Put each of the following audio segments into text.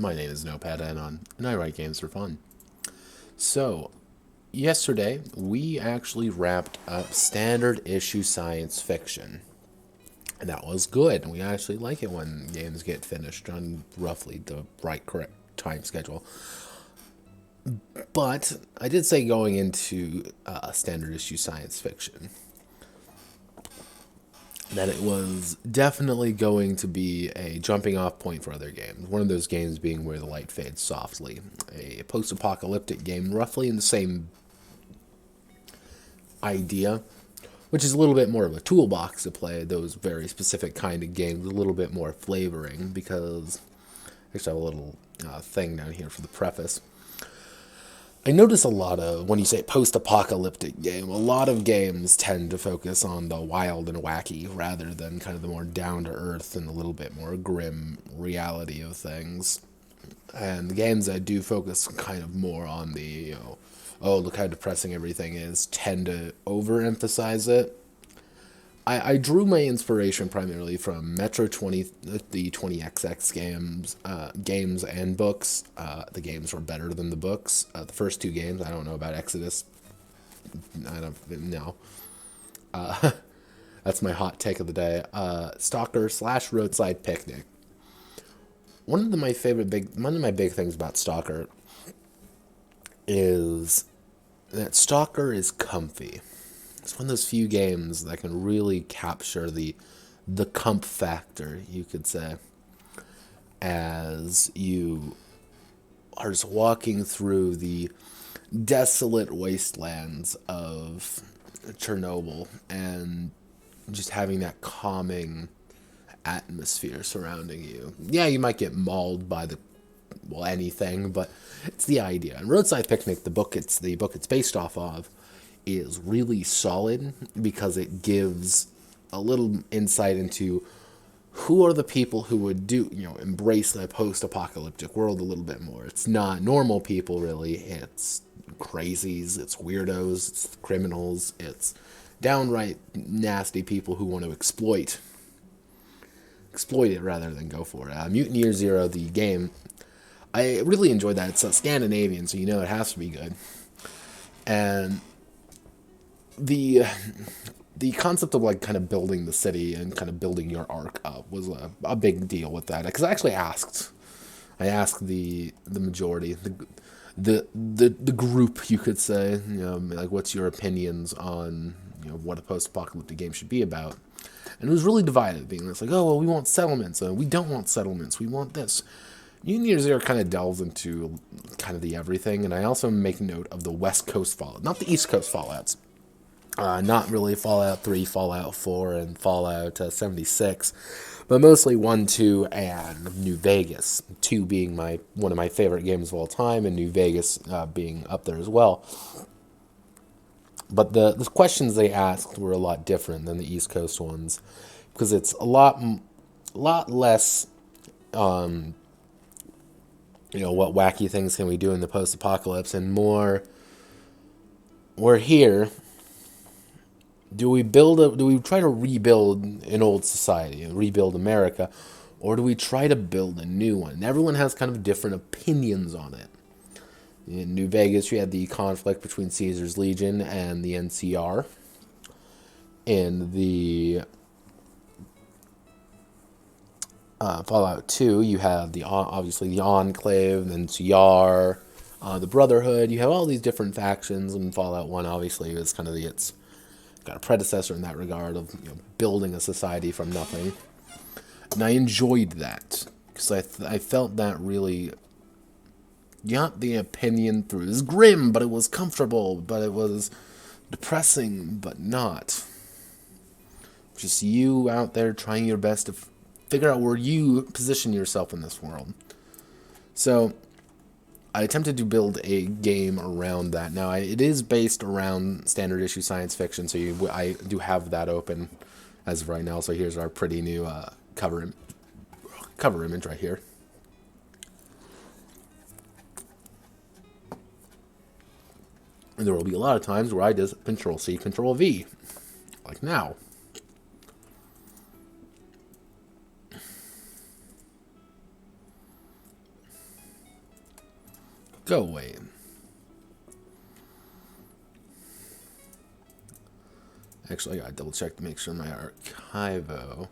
My name is Notepad, and I write games for fun. So, yesterday, we actually wrapped up standard issue science fiction. And that was good. We actually like it when games get finished on roughly the correct time schedule. But I did say going into standard issue science fiction that it was definitely going to be a jumping off point for other games. One of those games being Where the Light Fades Softly, a post-apocalyptic game roughly in the same idea, which is a little bit more of a toolbox to play those very specific kind of games, a little bit more flavoring, because I actually have a little thing down here for the preface. I notice a lot of, when you say post-apocalyptic game, a lot of games tend to focus on the wild and wacky rather than kind of the more down-to-earth and a little bit more grim reality of things. And the games that do focus kind of more on the, oh, look how depressing everything is, tend to overemphasize it. I drew my inspiration primarily from Metro 20, the 20XX games and books. The games were better than the books. The first two games, I don't know about Exodus. I don't know. That's my hot take of the day. Stalker / Roadside Picnic. One of my big things about Stalker is that Stalker is comfy. It's one of those few games that can really capture the comp factor, you could say, as you are just walking through the desolate wastelands of Chernobyl and just having that calming atmosphere surrounding you. Yeah, you might get mauled by anything, but it's the idea. And Roadside Picnic, the book it's based off of, is really solid because it gives a little insight into who are the people who would embrace the post-apocalyptic world a little bit more. It's not normal people, really. It's crazies, it's weirdos, it's criminals, it's downright nasty people who want to exploit it rather than go for it. Mutant Year Zero, the game, I really enjoyed that. It's Scandinavian, so it has to be good. And the concept of kind of building the city and kind of building your arc up was a big deal with that, because I actually asked the majority, the group, you could say, what's your opinions on what a post-apocalyptic game should be about, and it was really divided, being like, oh well, we want settlements, we don't want settlements, we want this. Mutant Year Zero kind of delves into kind of the everything, and I also make note of the West Coast Fallout, not the East Coast Fallouts. Not really Fallout 3, Fallout 4, and Fallout 76, but mostly 1, 2, and New Vegas. 2 being one of my favorite games of all time, and New Vegas being up there as well. But the questions they asked were a lot different than the East Coast ones, because it's a lot less, what wacky things can we do in the post-apocalypse, and more, we're here. Do we try to rebuild an old society, rebuild America, or do we try to build a new one? And everyone has kind of different opinions on it. In New Vegas, you had the conflict between Caesar's Legion and the NCR. In the Fallout 2, you have obviously the Enclave, the NCR, the Brotherhood. You have all these different factions, and Fallout 1 obviously is kind of it's got a predecessor in that regard of building a society from nothing. And I enjoyed that because I felt that really got the opinion through. It was grim, but it was comfortable, but it was depressing, but not. Just you out there trying your best to figure out where you position yourself in this world. So I attempted to build a game around that. Now, it is based around standard issue science fiction, so I do have that open as of right now. So here's our pretty new cover image right here. And there will be a lot of times where I just Control-C, Control-V, like now. Go away. Actually, I gotta double check to make sure my archivo.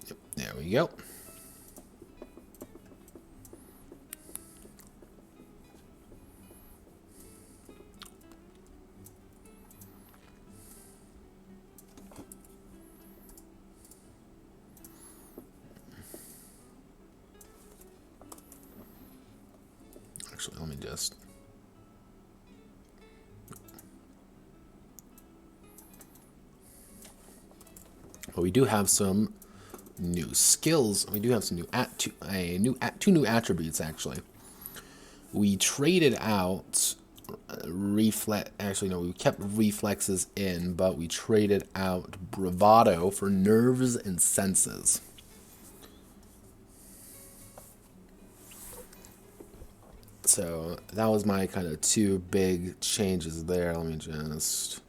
Yep, there we go. Actually, let me just... Well, we do have some new skills. We do have some two new attributes, actually. We traded out reflex. Actually, no, we kept reflexes in, but we traded out bravado for nerves and senses. So that was my kind of two big changes there. Let me just...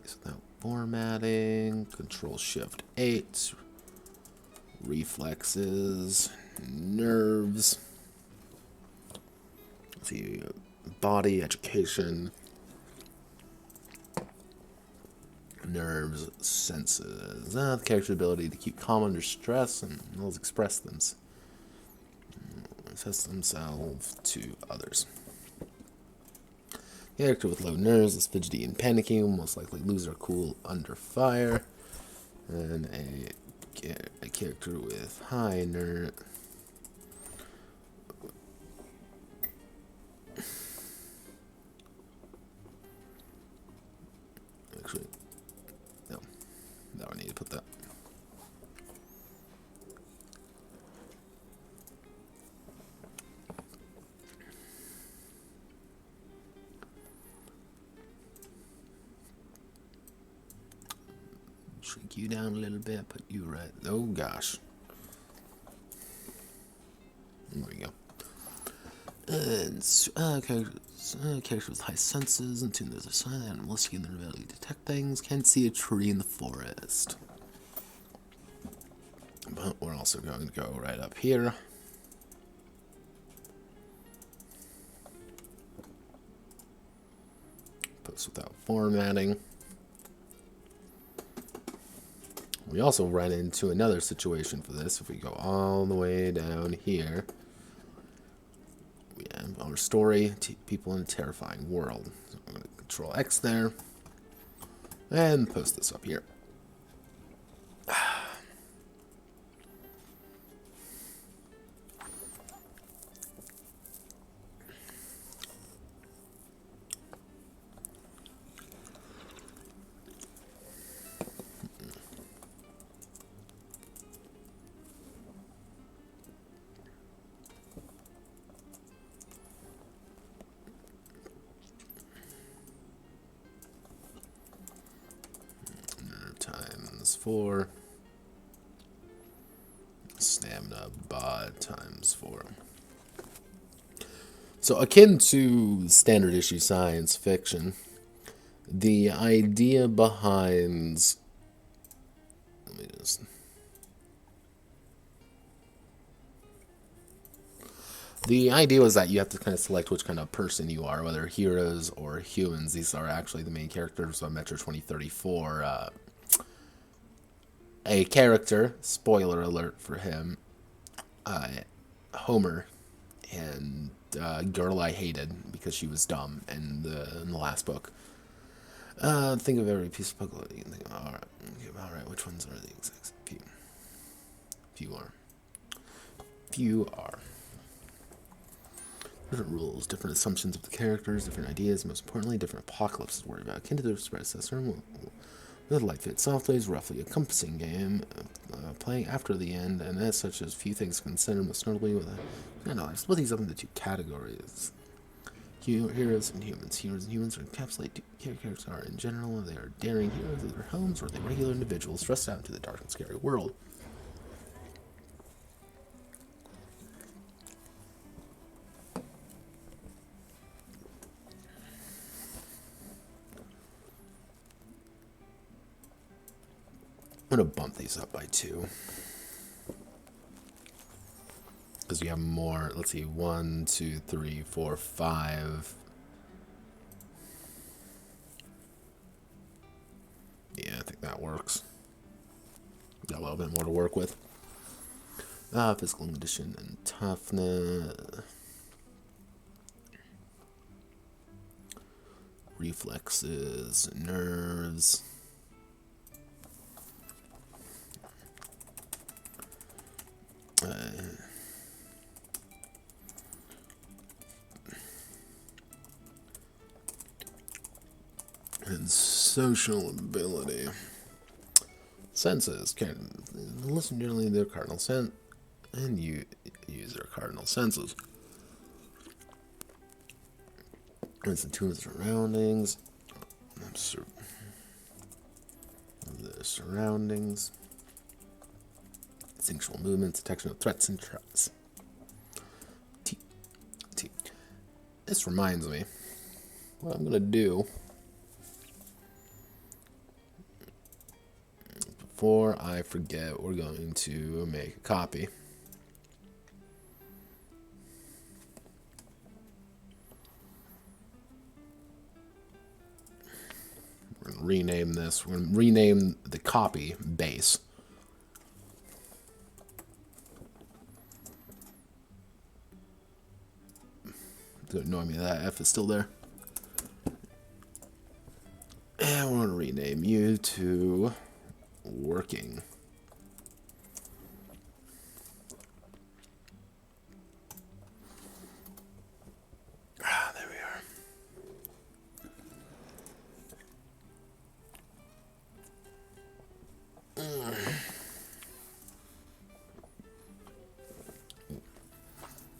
paste without formatting. Control-Shift-8. Reflexes. Nerves. Let's see. Body, education. Nerves, senses. The character's ability to keep calm under stress and express themselves to others. The character with low nerves is fidgety and panicky, will most likely lose their cool under fire. And a character with high nerve. Actually, no, I need to put that. Shrink you down a little bit, put you right. Oh gosh. There we go. And characters with high senses and tune those are silent animalistic in their ability to detect things, can see a tree in the forest. But we're also going to go right up here. Post without formatting. We also run into another situation for this. If we go all the way down here, we have our story, people in a terrifying world. So I'm going to Control X there and post this up here. Times 4. Stamina bod times 4. So akin to standard issue science fiction, the idea behind... Let me just... The idea was that you have to kind of select which kind of person you are, whether heroes or humans. These are actually the main characters of Metro 2034. A character, spoiler alert for him, Homer, and girl I hated because she was dumb in the last book. Think of every piece of puzzle. You can think of, all right, which ones are the exact few? Few are. Different rules, different assumptions of the characters, different ideas, most importantly, different apocalypses to worry about. Akin to their predecessor, with Light Fit Softly is roughly a compassing game, playing after the end, and as such as few things considered, most notably with I split these up into two categories. Heroes and humans. Heroes and humans are encapsulate characters are in general, they are daring heroes of their homes, or they regular individuals thrust out into the dark and scary world. I'm going to bump these up by 2. Because you have more. Let's see. 1, 2, 3, 4, 5. Yeah, I think that works. Got a little bit more to work with. Physical condition and toughness. Reflexes, nerves. And social ability. Senses can listen generally to their cardinal sense and you use their cardinal senses. Listen to the surroundings. The surroundings. Instinctual movements, detection of threats and traps. T. This reminds me. What I'm gonna do. Before I forget, we're going to make a copy. We're going to rename this. We're going to rename the copy base. It's going to annoy me that F is still there. And we're going to rename you to working. There we are.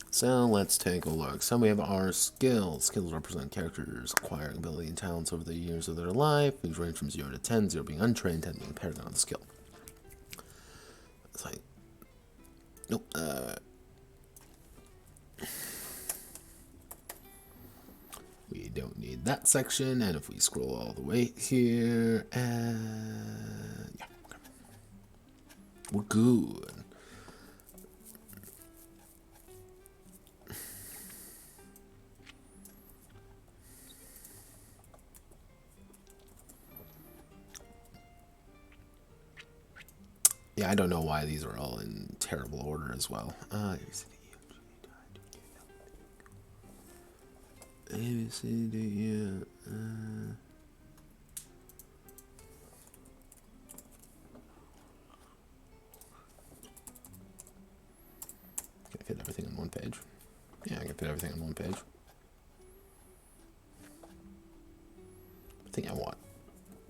So let's take a look. So we have our skills. Skills represent characters acquiring ability and talents over the years of their life. These range from 0 to 10, 0 being untrained, 10 being paragon of the skill. It's like, nope. We don't need that section. And if we scroll all the way here, and yeah, okay. We're good. Yeah, I don't know why these are all in terrible order as well. A, B, C, D, E, Can I fit everything on one page? Yeah, I can fit everything on one page. I think I want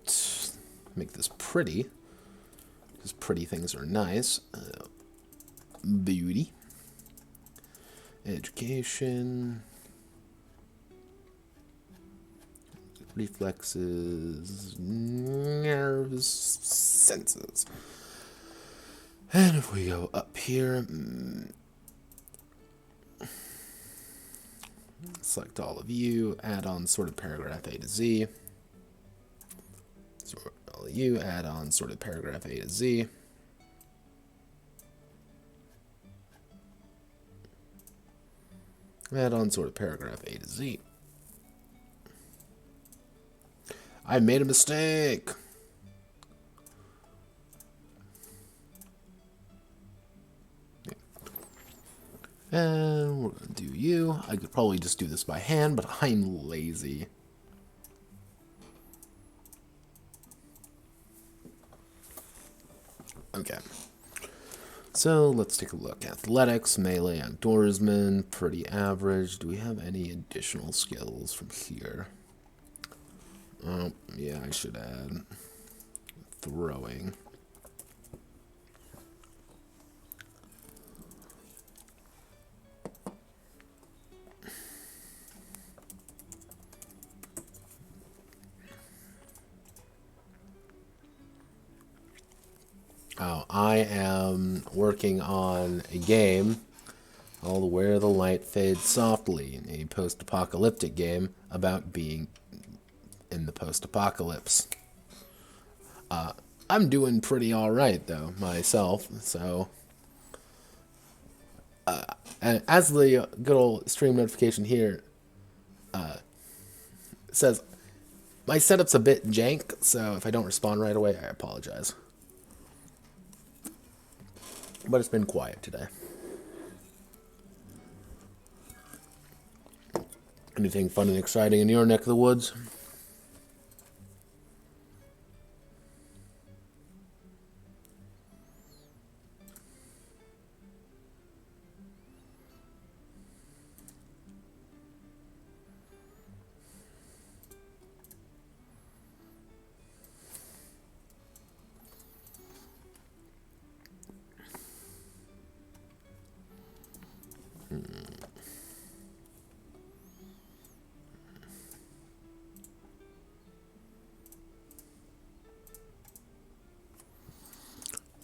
to make this pretty. Because pretty things are nice. Beauty. Education. Reflexes. Nerves. Senses. And if we go up here, select all of you, add on sorted paragraph A to Z. Sort all of you, add on sorted paragraph A to Z. Add on sorted paragraph A to Z. I made a mistake. And we're going to do you. I could probably just do this by hand, but I'm lazy. Okay. So let's take a look. Athletics, melee, outdoorsman, pretty average. Do we have any additional skills from here? Oh, yeah, I should add throwing. Oh, I am working on a game called Where the Light Fades Softly, a post-apocalyptic game about being in the post-apocalypse. I'm doing pretty alright, though, myself, so... and as the good old stream notification here says, my setup's a bit jank, so if I don't respond right away, I apologize. But it's been quiet today. Anything fun and exciting in your neck of the woods?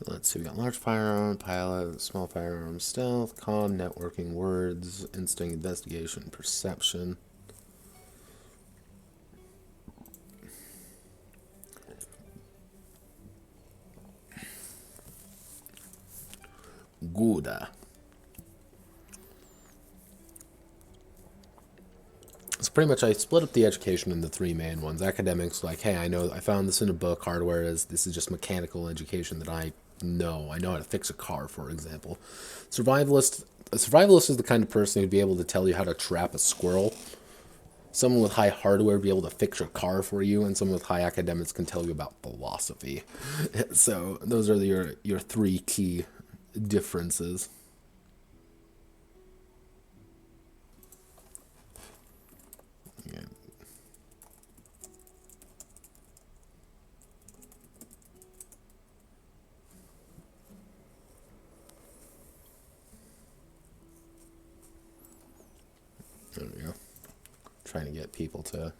Let's see, we got large firearm, pilot, small firearm, stealth, comm, networking, words, instinct, investigation, perception. Good. So pretty much I split up the education into three main ones. Academics, like, hey, I found this in a book. Hardware is, this is just mechanical education that I know. I know how to fix a car, for example. Survivalist, a survivalist is the kind of person who'd be able to tell you how to trap a squirrel. Someone with high hardware would be able to fix your car for you, and someone with high academics can tell you about philosophy. So those are your three key differences. Yeah. There we go. Trying to get people to...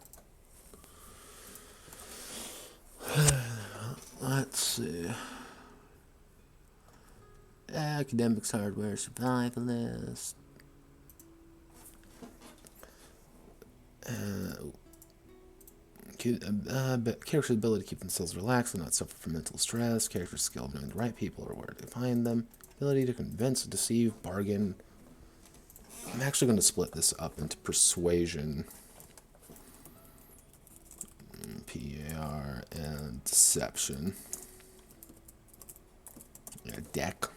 Let's see. Academics, hardware, survivalist. Character's ability to keep themselves relaxed and not suffer from mental stress. Character's skill of knowing the right people or where to find them. Ability to convince, deceive, bargain. I'm actually going to split this up into persuasion, PAR, and deception. Deck.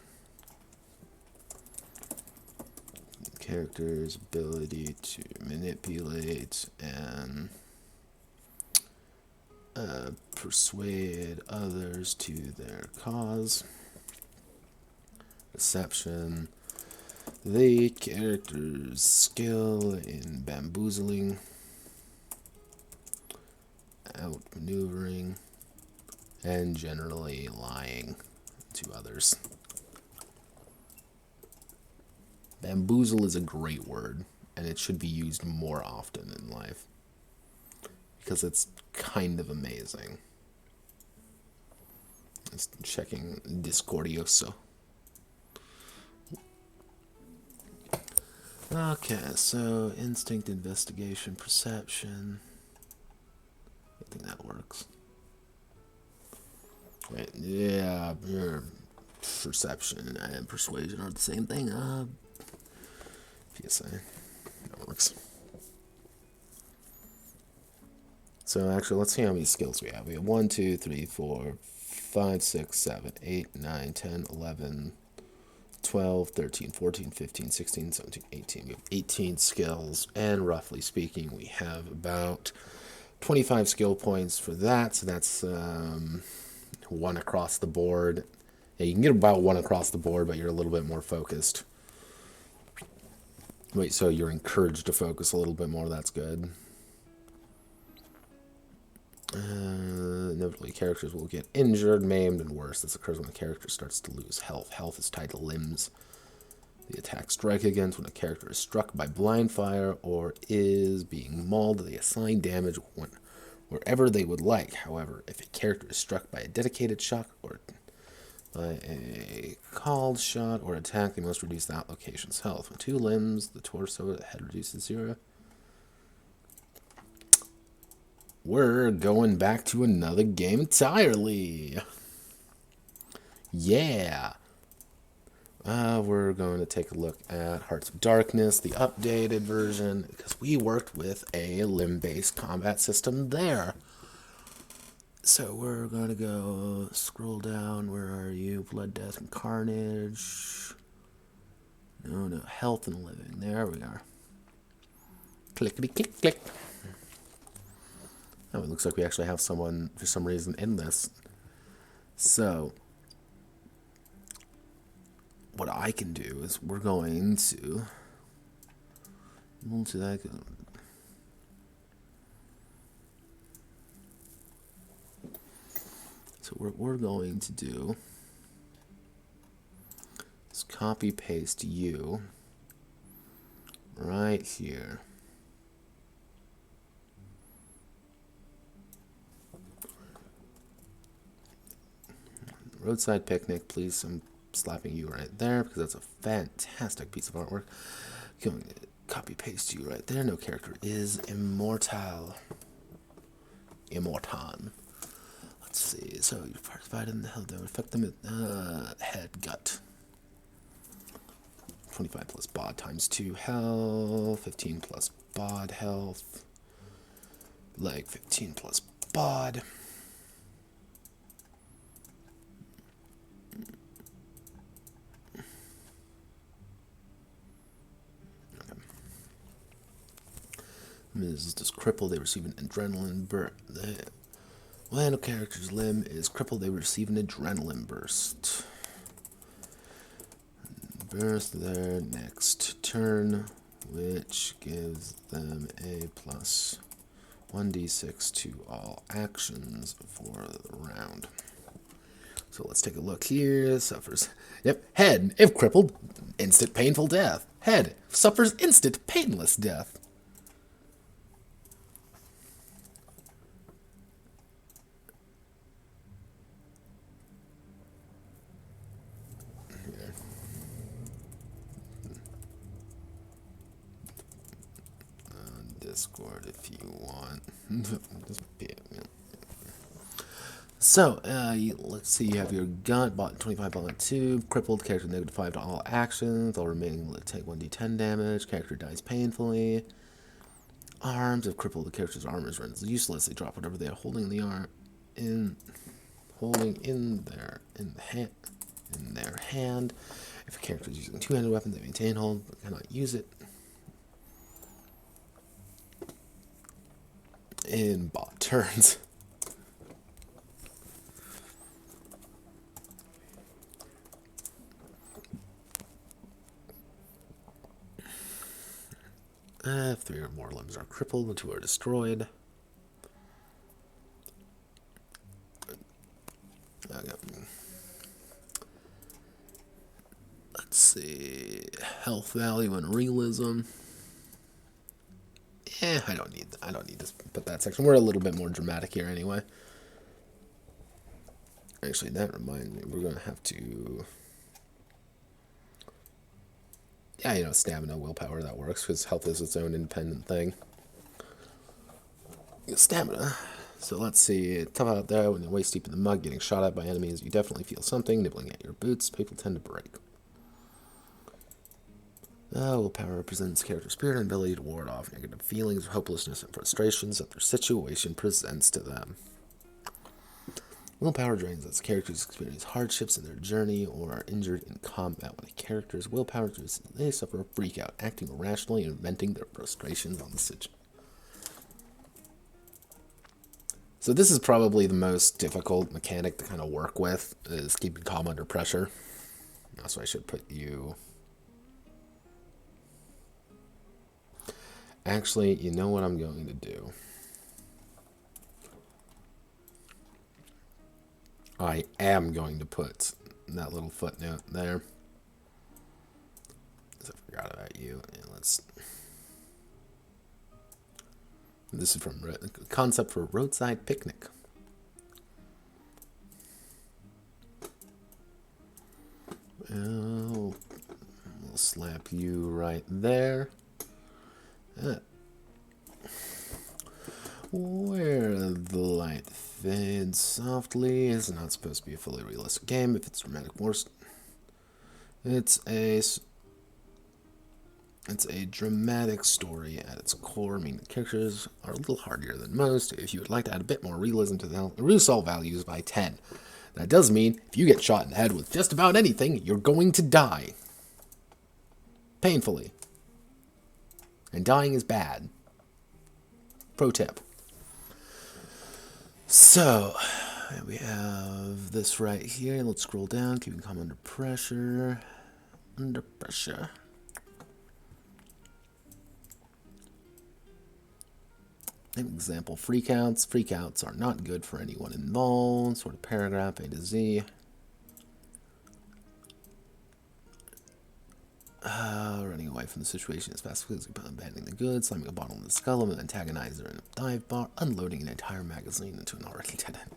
Character's ability to manipulate and persuade others to their cause. Deception. The character's skill in bamboozling, outmaneuvering, and generally lying to others. Bamboozle is a great word, and it should be used more often in life, because it's kind of amazing. Just checking Discordioso. Okay, so instinct, investigation, perception. I think that works. Wait, yeah, your perception and persuasion are the same thing. PSA. That works. So actually, let's see how many skills we have. We have 1, 2, 3, 4, 5, 6, 7, 8, 9, 10, 11, 12, 13, 14, 15, 16, 17, 18. We have 18 skills, and roughly speaking, we have about 25 skill points for that. So that's 1 across the board. Yeah, you can get about 1 across the board, but you're a little bit more focused. Wait, so you're encouraged to focus a little bit more. That's good. Inevitably, characters will get injured, maimed, and worse. This occurs when a character starts to lose health. Health is tied to limbs. The attack strike against when a character is struck by blind fire or is being mauled. They assign damage wherever they would like. However, if a character is struck by a dedicated shot or by a called shot or attack, they must reduce that location's health. With 2 limbs, the torso, the head reduces 0. We're going back to another game entirely. Yeah. We're going to take a look at Hearts of Darkness, the updated version, because we worked with a limb-based combat system there. So we're going to go scroll down. Where are you? Blood, Death, and Carnage. No, Health and Living. There we are. Clickety click click. Oh, it looks like we actually have someone for some reason in this. So what I can do is we're going to that. So what we're going to do is copy paste you right here. Roadside Picnic, please. I'm slapping you right there because that's a fantastic piece of artwork. Going to copy paste you right there. No character is immortal. Immortan. Let's see. So you're participate in the hell that would affect them at head, gut. 25 plus bod times 2 health. 15 plus bod health. Leg 15 plus bod. Is just crippled, they receive an adrenaline burst. When a character's limb is crippled, they receive an adrenaline burst. Burst their next turn, which gives them a plus 1d6 to all actions for the round. So let's take a look here. Suffers. Yep, head, if crippled, instant painful death. Head, suffers instant painless death. Discord if you want. So, let's see, you have your gut, bot 25 bot 2, crippled, character -5 to all actions, all remaining will take 1d10 damage, character dies painfully. Arms, if crippled, the character's armor is rendered useless, they drop whatever they are holding in the arm, in their hand. If a character is using two-handed weapons, they maintain hold, but cannot use it. In bot turns. If 3 or more limbs are crippled, the 2 are destroyed. Okay. Let's see. Health value and realism. I don't need to put that section. We're a little bit more dramatic here anyway. Actually, that reminds me, we're gonna have to. Yeah, stamina, willpower, that works because health is its own independent thing. Stamina. So let's see. Tough out there when you're waist deep in the mud, getting shot at by enemies. You definitely feel something nibbling at your boots. People tend to break. Willpower represents character spirit and ability to ward off negative feelings, hopelessness, and frustrations that their situation presents to them. Willpower drains as characters experience hardships in their journey or are injured in combat. When a character's willpower reduces, they suffer a freak out, acting irrationally and venting their frustrations on the situation. So this is probably the most difficult mechanic to kind of work with, is keeping calm under pressure. So I should put you... Actually, you know what I'm going to do? I am going to put that little footnote there. I forgot about you. And let's... This is from concept for Roadside Picnic. We'll slap you right there. Where are the light fade softly. It's not supposed to be a fully realistic game. If it's dramatic worse, it's a dramatic story at its core, meaning the characters are a little hardier than most. If you would like to add a bit more realism to the result values by 10. That does mean if you get shot in the head with just about anything, you're going to die. Painfully. And dying is bad. Pro tip. So, we have this right here. Let's scroll down. Keeping calm under pressure. Under pressure. An example, freakouts. Freakouts are not good for anyone involved. Sort of paragraph, A to Z. Running away from the situation as fast as physically abandoning the goods, slamming a bottle in the skull of an antagonizer in a dive bar, unloading an entire magazine into an already dead end.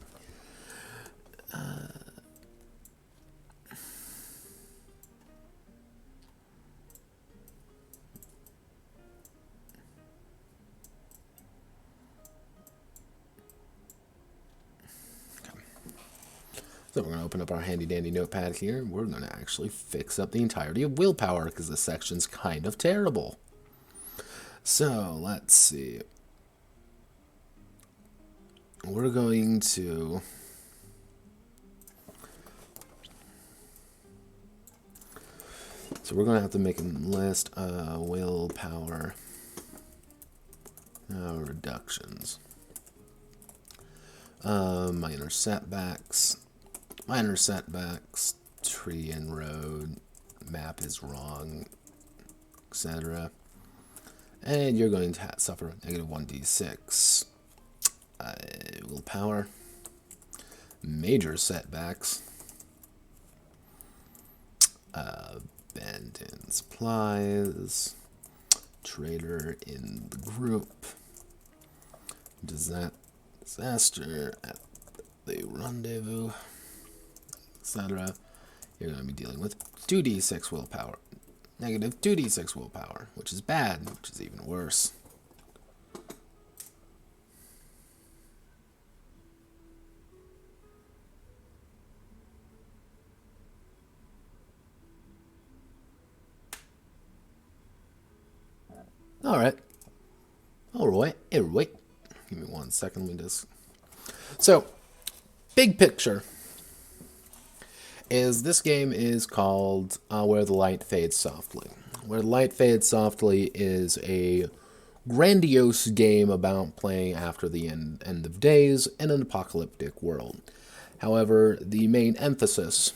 So we're going to open up our handy-dandy notepad here. We're going to actually fix up the entirety of willpower because this section's kind of terrible. So, let's see. We're going to... So we're going to have to make a list of willpower reductions. Minor setbacks. Minor setbacks, tree and road, map is wrong, etc. And you're going to suffer negative 1d6 willpower. Major setbacks, abandoned supplies, traitor in the group, disaster at the rendezvous, etc. You're going to be dealing with 2d6 willpower. Negative 2d6 willpower, which is bad, which is even worse. Alright. Alright. Give me 1 second. Let me just... So, big picture is this game is called Where the Light Fades Softly. Where the Light Fades Softly is a grandiose game about playing after the end of days in an apocalyptic world. However, the main emphasis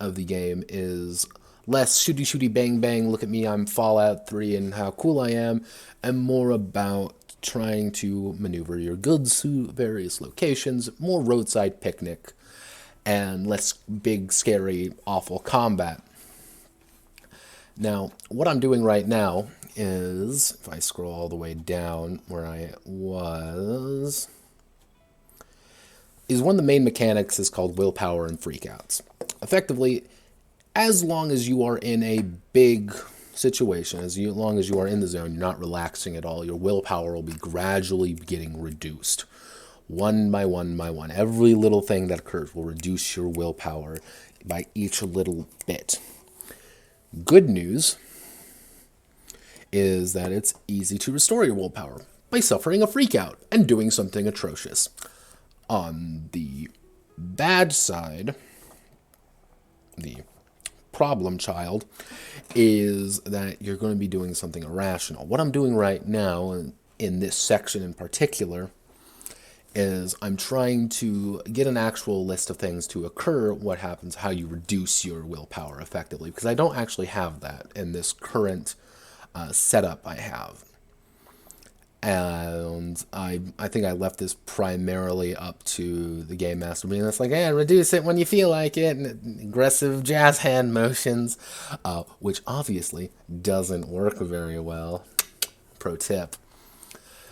of the game is less shooty bang bang, look at me, I'm Fallout 3 and how cool I am, and more about trying to maneuver your goods to various locations, more Roadside Picnic, and less big, scary, awful combat. Now, what I'm doing right now is, if I scroll all the way down where I was, is one of the main mechanics is called willpower and freakouts. Effectively, as long as you are in a big situation, as long as you are in the zone, you're not relaxing at all, your willpower will be gradually getting reduced. One by one by one. Every little thing that occurs will reduce your willpower by each little bit. Good news is that it's easy to restore your willpower by suffering a freakout and doing something atrocious. On the bad side, the problem child, is that you're going to be doing something irrational. What I'm doing right now, in this section in particular, is I'm trying to get an actual list of things to occur, what happens, how you reduce your willpower effectively, because I don't actually have that in this current setup I have. And I think I left this primarily up to the game master being that's like, hey, reduce it when you feel like it, and aggressive jazz hand motions, which obviously doesn't work very well. Pro tip.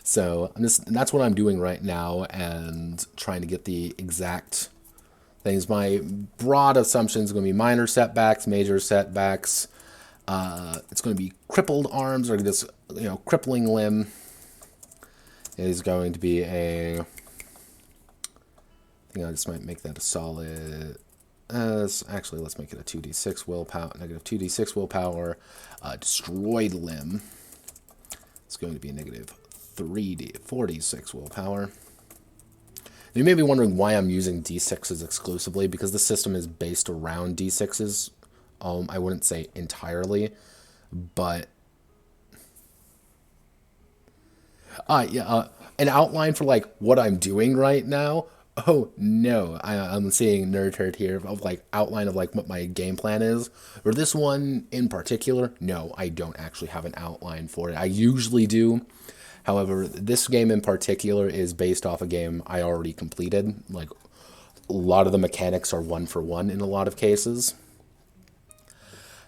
So that's what I'm doing right now, and trying to get the exact things. My broad assumption is going to be minor setbacks, major setbacks. It's going to be crippled arms, or this crippling limb is going to be a think I just might make that a solid. Actually, let's make it a 2d6 willpower. Negative 2d6 willpower. Destroyed limb. It's going to be a negative 4d6 willpower. You may be wondering why I'm using d6s exclusively, because the system is based around d6s. I wouldn't say entirely, but an outline for like what I'm doing right now. Oh no, I'm seeing nerd herd here of like outline of like what my game plan is. For this one in particular, no, I don't actually have an outline for it. I usually do. However, this game in particular is based off a game I already completed. Like, a lot of the mechanics are one for one in a lot of cases.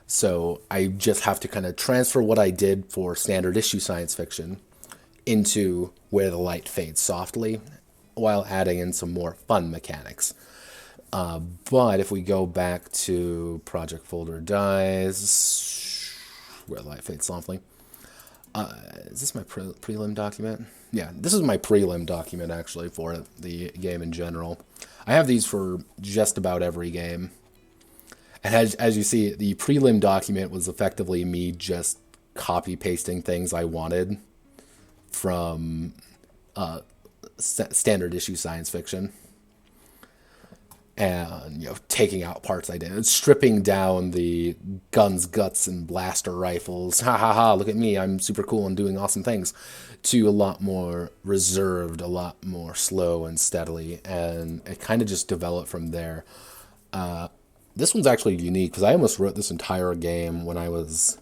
So I just have to kind of transfer what I did for standard issue science fiction into Where the Light Fades Softly, while adding in some more fun mechanics. But if we go back to Project Folder Dies, Where the Light Fades Softly, is this my prelim document? Yeah, this is my prelim document, actually, for the game in general. I have these for just about every game. And as you see, the prelim document was effectively me just copy-pasting things I wanted from standard issue science fiction. And, taking out parts I did. Stripping down the guns, guts, and blaster rifles. Ha ha ha, look at me, I'm super cool and doing awesome things. To a lot more reserved, a lot more slow and steadily. And it kind of just developed from there. This one's actually unique, because I almost wrote this entire game when I was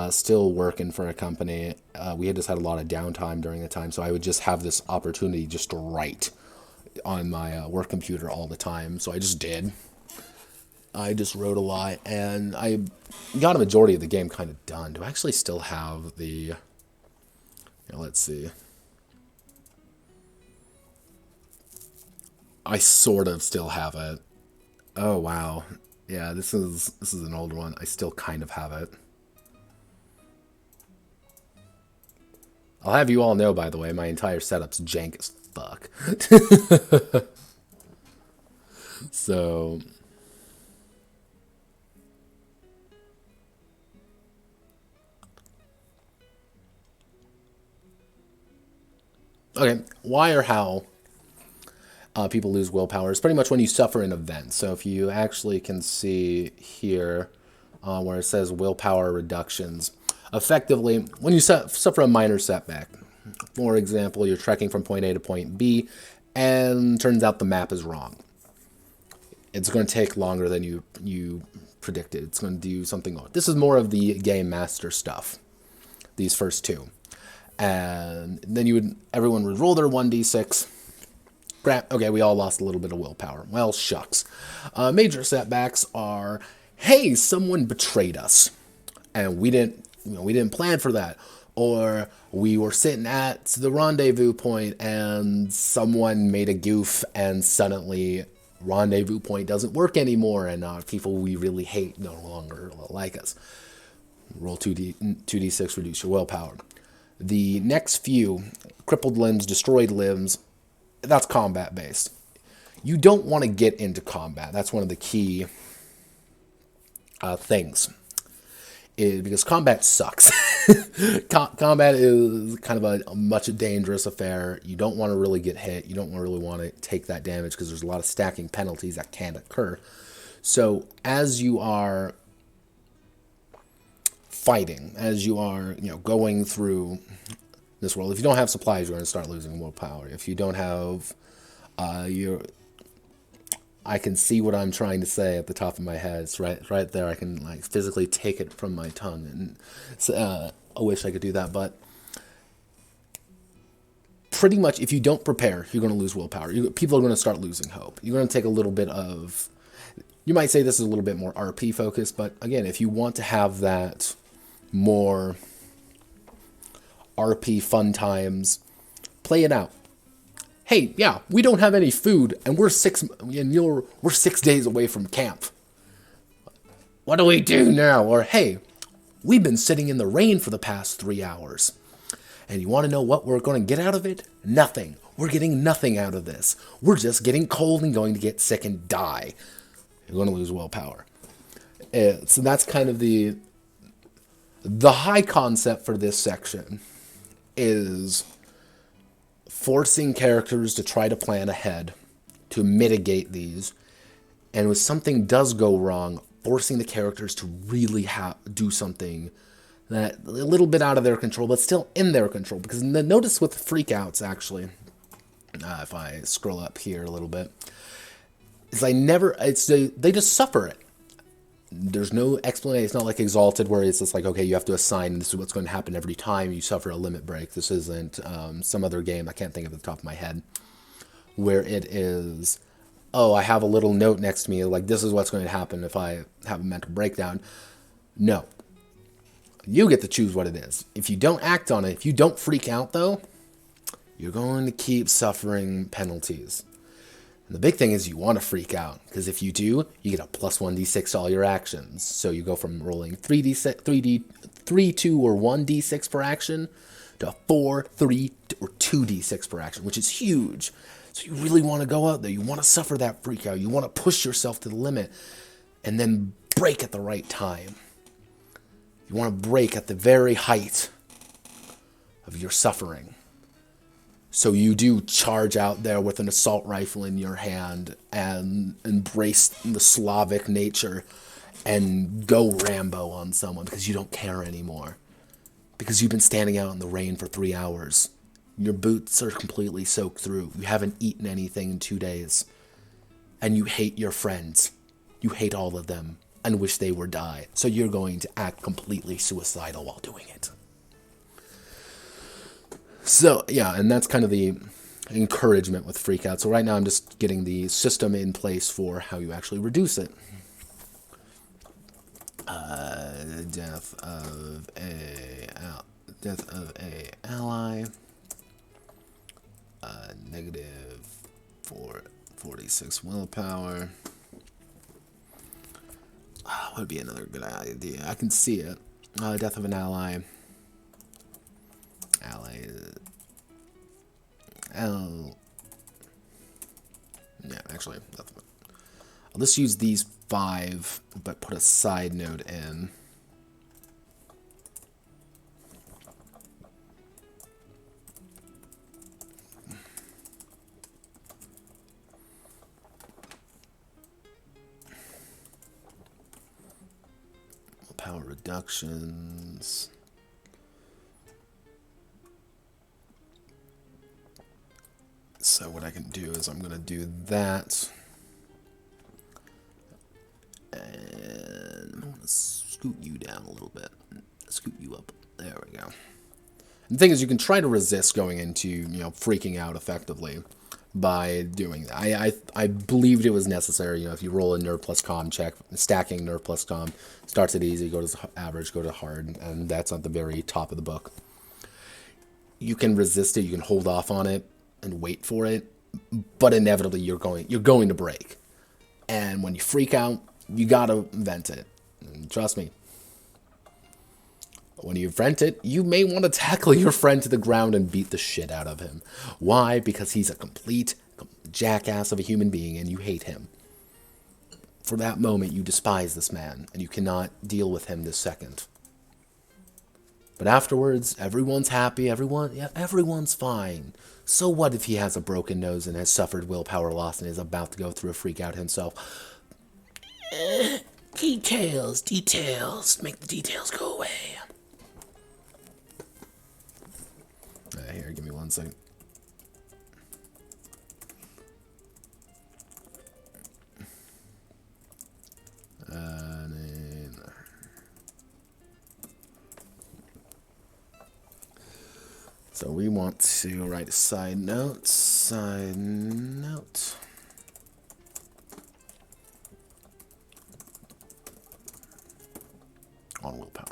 still working for a company. We had just had a lot of downtime during the time, so I would just have this opportunity just to write on my work computer all the time, so I just did. I just wrote a lot, and I got a majority of the game kind of done. Do I actually still have the... let's see. I sort of still have it. Oh, wow. Yeah, this is an old one. I still kind of have it. I'll have you all know, by the way, my entire setup's jank as fuck. So... okay, why or how people lose willpower is pretty much when you suffer an event. So if you actually can see here where it says willpower reductions, effectively, when you suffer a minor setback, for example, you're trekking from point A to point B, and turns out the map is wrong. It's going to take longer than you predicted. It's going to do something wrong. This is more of the game master stuff, these first two. And then everyone would roll their 1d6. Okay, we all lost a little bit of willpower. Well, shucks. Major setbacks are, hey, someone betrayed us, and we didn't plan for that. Or we were sitting at the rendezvous point and someone made a goof and suddenly rendezvous point doesn't work anymore and people we really hate no longer like us. Roll 2d6, reduce your willpower. The next few, crippled limbs, destroyed limbs, that's combat based. You don't want to get into combat. That's one of the key things. Because combat sucks. Combat is kind of a much dangerous affair. You don't want to really get hit. You don't really want to take that damage because there's a lot of stacking penalties that can occur. So as you are fighting, as you are going through this world, if you don't have supplies, you're going to start losing willpower. If you don't have I can see what I'm trying to say at the top of my head. It's right there. I can physically take it from my tongue, and I wish I could do that. But pretty much, if you don't prepare, you're going to lose willpower. People are going to start losing hope. You're going to take a little bit of. You might say this is a little bit more RP focused, but again, if you want to have that more RP fun times, play it out. Hey, yeah, we don't have any food, and we're 6 days away from camp. What do we do now? Or, hey, we've been sitting in the rain for the past 3 hours. And you want to know what we're going to get out of it? Nothing. We're getting nothing out of this. We're just getting cold and going to get sick and die. You're going to lose willpower. So that's kind of the high concept for this section is forcing characters to try to plan ahead to mitigate these. And when something does go wrong, forcing the characters to really do something that a little bit out of their control, but still in their control. Because notice with freakouts, actually, if I scroll up here a little bit, is they just suffer it. There's no explanation. It's not like Exalted where it's just like, okay, you have to assign this is what's going to happen every time you suffer a limit break. This isn't some other game, I can't think of it at the top of my head, where it is, oh, I have a little note next to me, like this is what's going to happen if I have a mental breakdown. No. You get to choose what it is. If you don't act on it, if you don't freak out though, you're going to keep suffering penalties. And the big thing is you want to freak out, because if you do, you get a plus 1d6 to all your actions. So you go from rolling 3, 2, or 1d6 per action to 4, 3, or 2d6 per action, which is huge. So you really want to go out there. You want to suffer that freak out. You want to push yourself to the limit and then break at the right time. You want to break at the very height of your suffering. So you do charge out there with an assault rifle in your hand and embrace the Slavic nature and go Rambo on someone because you don't care anymore. Because you've been standing out in the rain for 3 hours. Your boots are completely soaked through. You haven't eaten anything in 2 days. And you hate your friends. You hate all of them and wish they were die. So you're going to act completely suicidal while doing it. So, yeah, and that's kind of the encouragement with freakout. So right now I'm just getting the system in place for how you actually reduce it. Death of a ally. Negative 46 willpower. What would be another good idea? I can see it. Death of an ally. Yeah, actually, I'll just use these 5, but put a side note in. Power reductions. So what I can do is I'm going to do that. And I'm going to scoot you down a little bit. Scoot you up. There we go. And the thing is, you can try to resist going into, freaking out effectively by doing that. I believed it was necessary. If you roll a Nerve plus Comm check, stacking Nerve plus Comm starts at easy, go to average, go to hard, and that's at the very top of the book. You can resist it. You can hold off on it and wait for it, but inevitably you're going to break. And when you freak out, you gotta vent it. And trust me. When you vent it, you may want to tackle your friend to the ground and beat the shit out of him. Why? Because he's a complete jackass of a human being and you hate him. For that moment, you despise this man and you cannot deal with him this second. But afterwards, everyone's happy, everyone's fine. So what if he has a broken nose and has suffered willpower loss and is about to go through a freak out himself? Details. Make the details go away. Here, give me 1 second. So we want to write a side note. On willpower.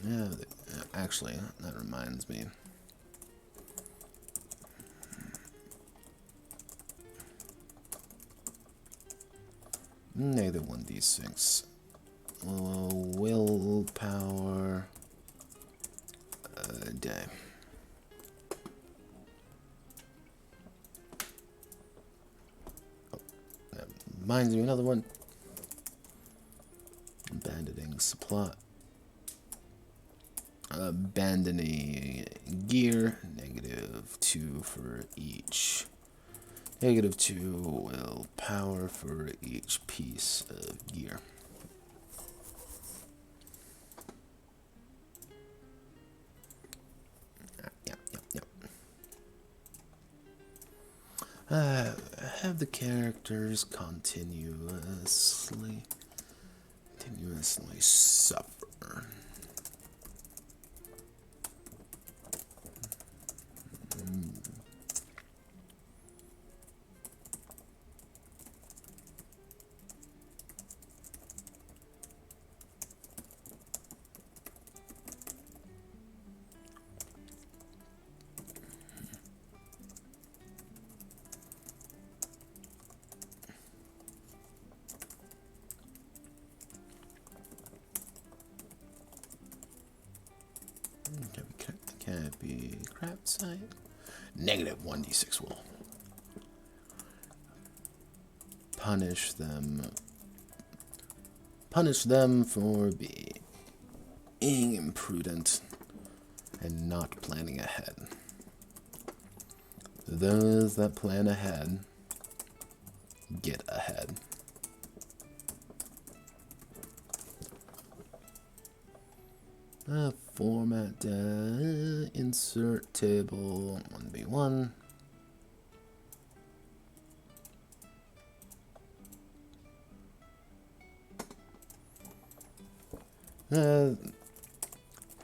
Yeah, actually, that reminds me. Negative 1d6 willpower a day. Oh, that reminds me of another one. Abandoning supply. Abandoning gear, -2 for each. -2 willpower for each piece of gear. Yep. Have the characters continuously suffer. Can't be crap site. -1d6 will punish them. Punish them for being imprudent and not planning ahead. Those that plan ahead get ahead. Format insert table 1v1.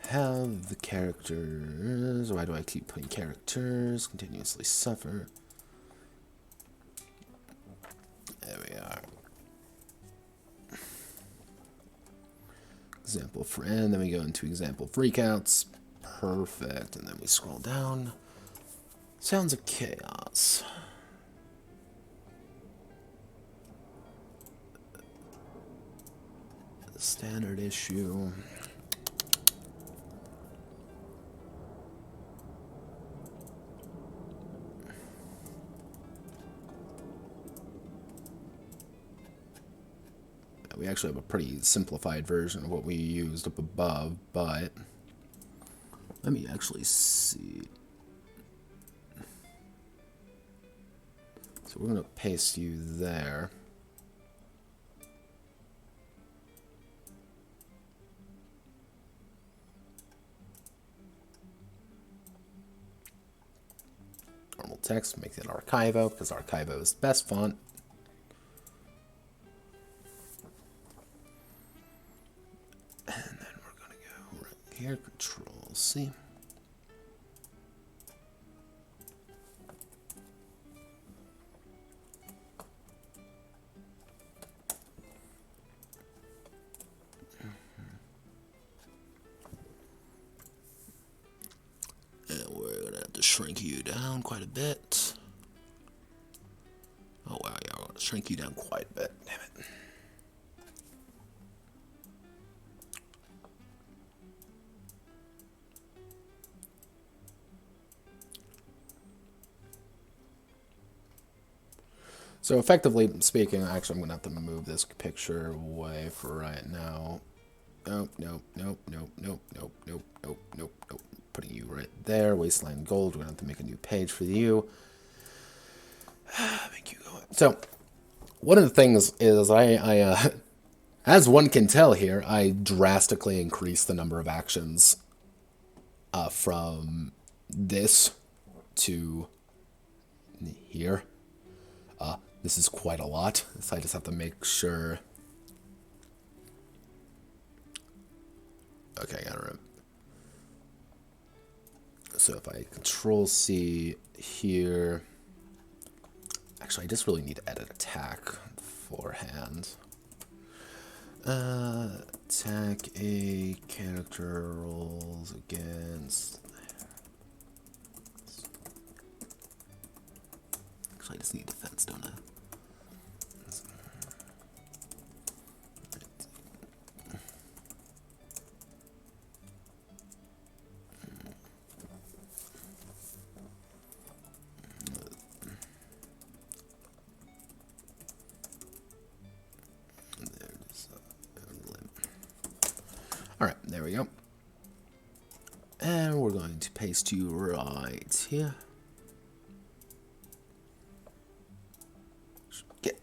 Have the characters. Why do I keep putting characters? Continuously suffer. There we are. Example friend, then we go into example freakouts. Perfect. And then we scroll down. Sounds of chaos. The standard issue. We actually have a pretty simplified version of what we used up above, but let me actually see. So we're going to paste you there. Normal text, make it Archivo, because Archivo is the best font. Here, Control-C. And we're going to have to shrink you down quite a bit. Oh, wow, yeah, we're going to shrink you down quite a bit. Damn it. So effectively speaking, actually I'm going to have to move this picture away for right now. Nope. Putting you right there. Wasteland Gold. We're going to have to make a new page for you. Make you go. So one of the things is I as one can tell here, I drastically increased the number of actions from this to here. This is quite a lot, so I just have to make sure. Okay, I got it. So if I Control-C here, actually I just really need to edit attack beforehand. Attack a character rolls against. Actually, I just need defense, don't I? we go. And we're going to paste you right here.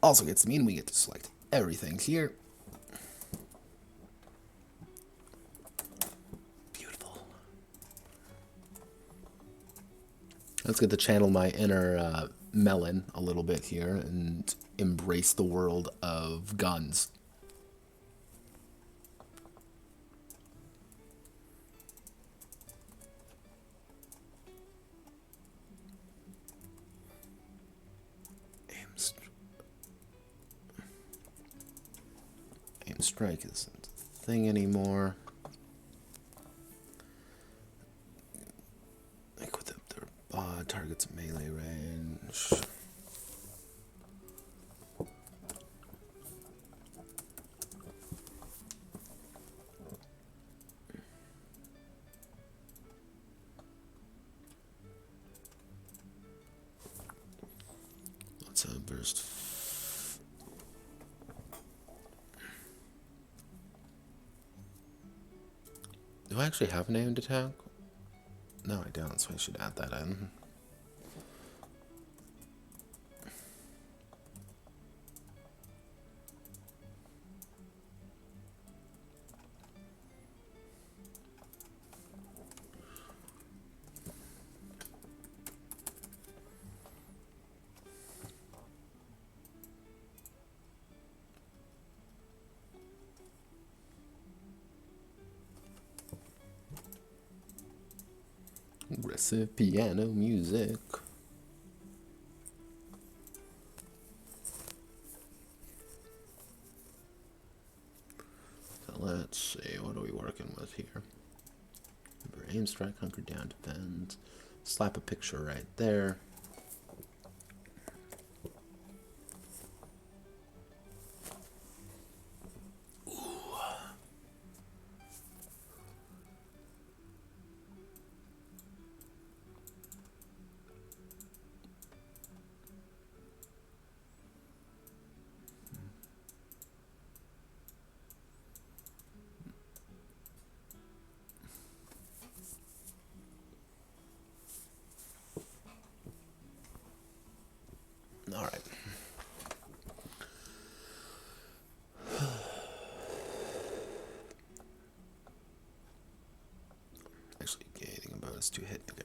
Also gets to mean we get to select everything here. Beautiful. Let's get to channel my inner melon a little bit here and embrace the world of guns. Aim strike isn't a thing anymore. Like with their targets melee range. Let's have burst. Do I actually have an aimed attack? No, I don't, so I should add that in. Aggressive piano music. So let's see, what are we working with here? Remember, aim, strike, hunker down, defend. Slap a picture right there. All right. Actually, gaining a bonus to hit. Okay.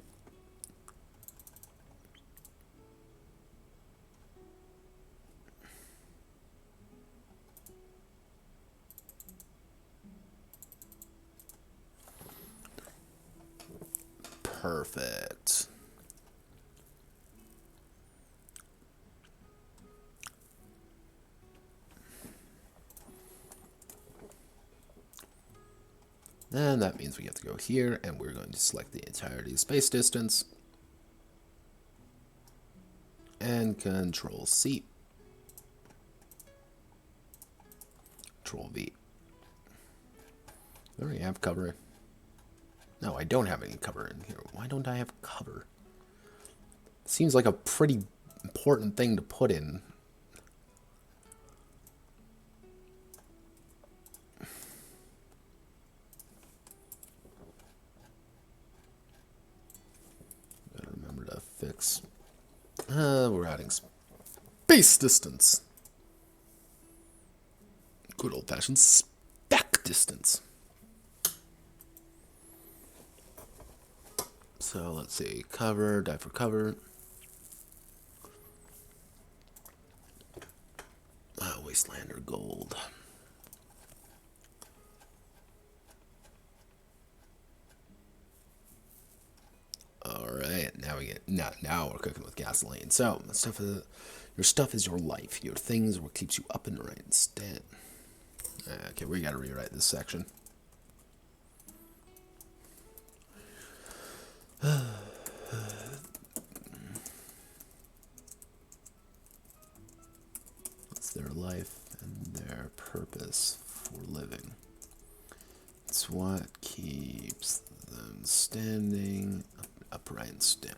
Perfect. And that means we have to go here, and we're going to select the entirety of space distance. And Control C. Control V. I already have cover. No, I don't have any cover in here. Why don't I have cover? Seems like a pretty important thing to put in. Gotta remember to fix. We're adding space distance. Good old-fashioned spec distance. So let's see, cover, die for cover. Wastelander gold. All right, now we get now we're cooking with gasoline. So your stuff is your life. Your things are what keeps you up and right instead. Okay, we got to rewrite this section. It's their life and their purpose for living. It's what keeps them standing upright and standing.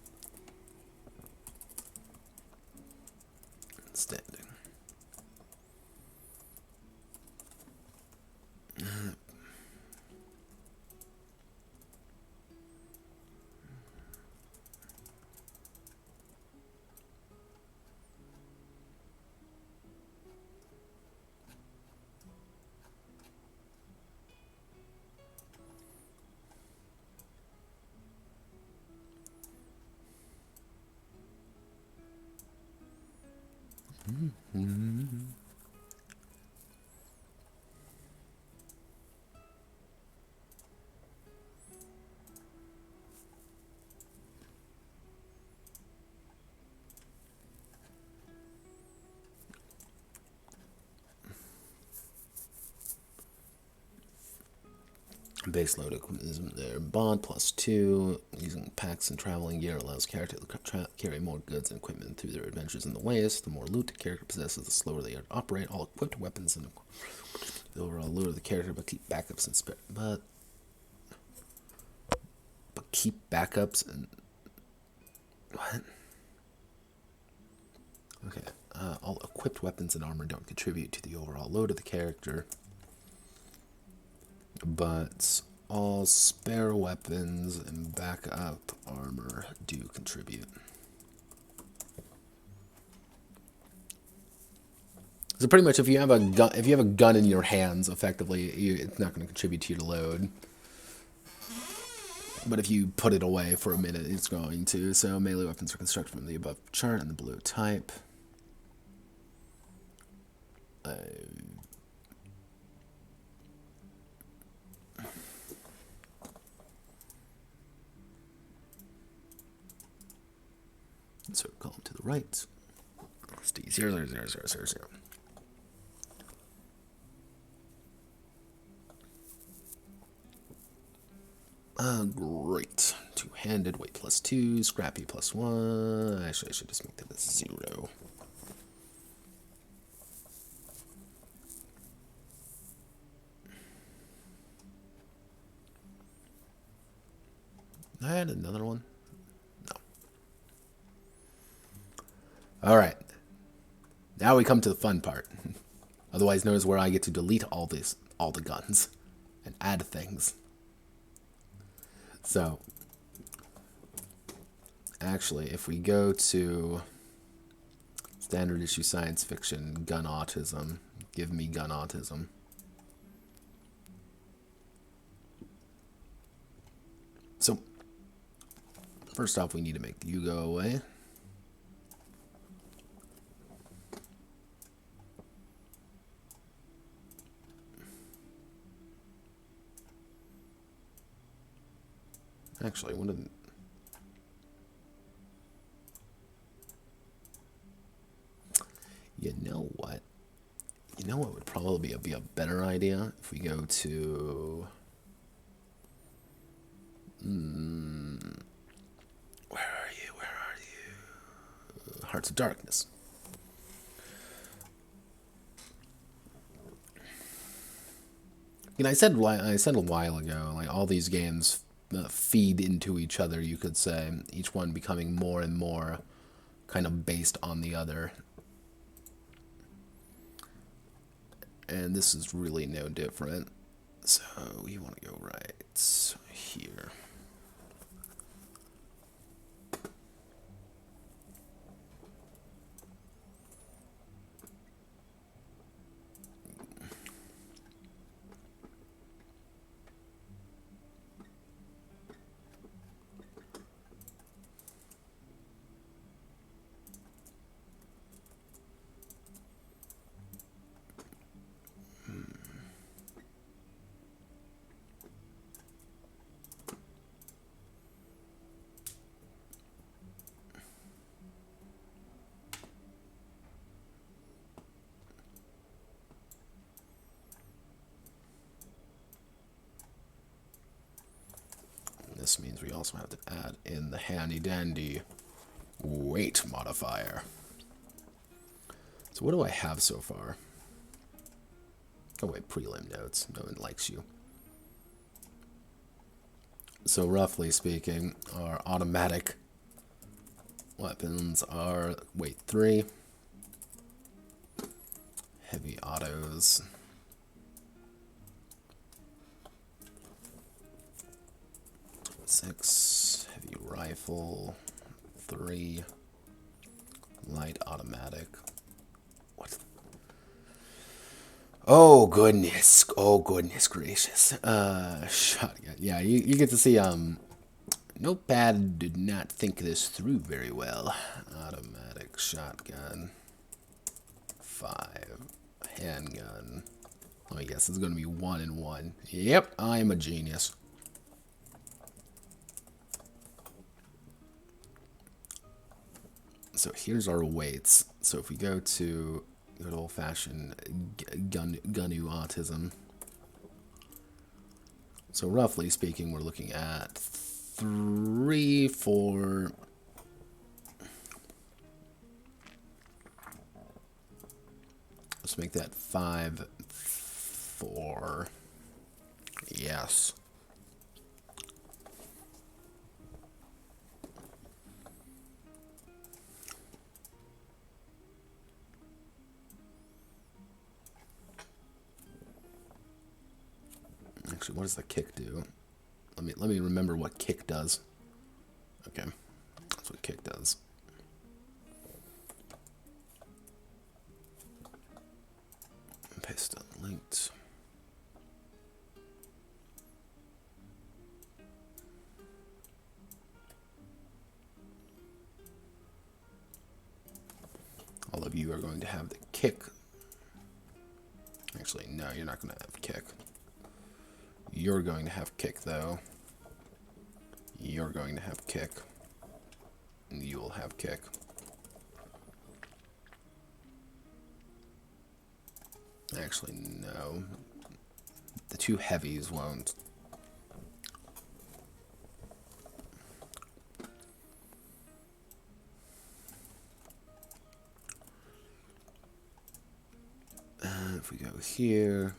Base load equipment there. Bond +2. Using packs and traveling gear allows character to carry more goods and equipment through their adventures in the waste. The more loot the character possesses, the slower they are to operate. All equipped weapons and the overall loot of the character, but keep backups and but keep backups and what? Okay. All equipped weapons and armor don't contribute to the overall load of the character, but all spare weapons and backup armor do contribute. So pretty much, if you have a gun in your hands, effectively, it's not going to contribute to your load. But if you put it away for a minute, it's going to. So melee weapons are constructed from the above chart and the blue type. So column to the right. Let's do 0, 0, 0, 0, 0, 0. Great. Two-handed, weight +2, scrappy +1. Actually, I should just make that a 0. I had another one. No. All right. Now we come to the fun part. Otherwise known as where I get to delete all the guns and add things. So, actually, if we go to standard issue science fiction, gun autism, give me gun autism. So, first off, we need to make you go away. Actually, one of them. You know what? You know what would probably be a better idea if we go to. Where are you? Where are you? Hearts of Darkness. And I said a while ago, like all these games feed into each other, you could say, each one becoming more and more kind of based on the other. And this is really no different. So we want to go right here. This means we also have to add in the handy-dandy weight modifier. So what do I have so far? Oh wait, prelim notes. No one likes you. So roughly speaking, our automatic weapons are weight 3. Heavy autos. Six, heavy rifle, 3, light automatic. What? Oh goodness gracious. Shotgun. Yeah, you get to see, Notepad did not think this through very well. Automatic shotgun. 5. Handgun. I guess it's going to be 1 and 1. Yep, I'm a genius. So here's our weights. So if we go to good old-fashioned GNU autism. So roughly speaking, we're looking at 3, 4... Let's make that 5, 4. Yes. Actually, what does the kick do? Let me remember what kick does. Okay, that's what kick does. Paste unlinked. All of you are going to have the kick. Actually, no, you're not going to have kick. You're going to have kick, though. You're going to have kick. And you will have kick. Actually, no. The 2 heavies won't. If we go here.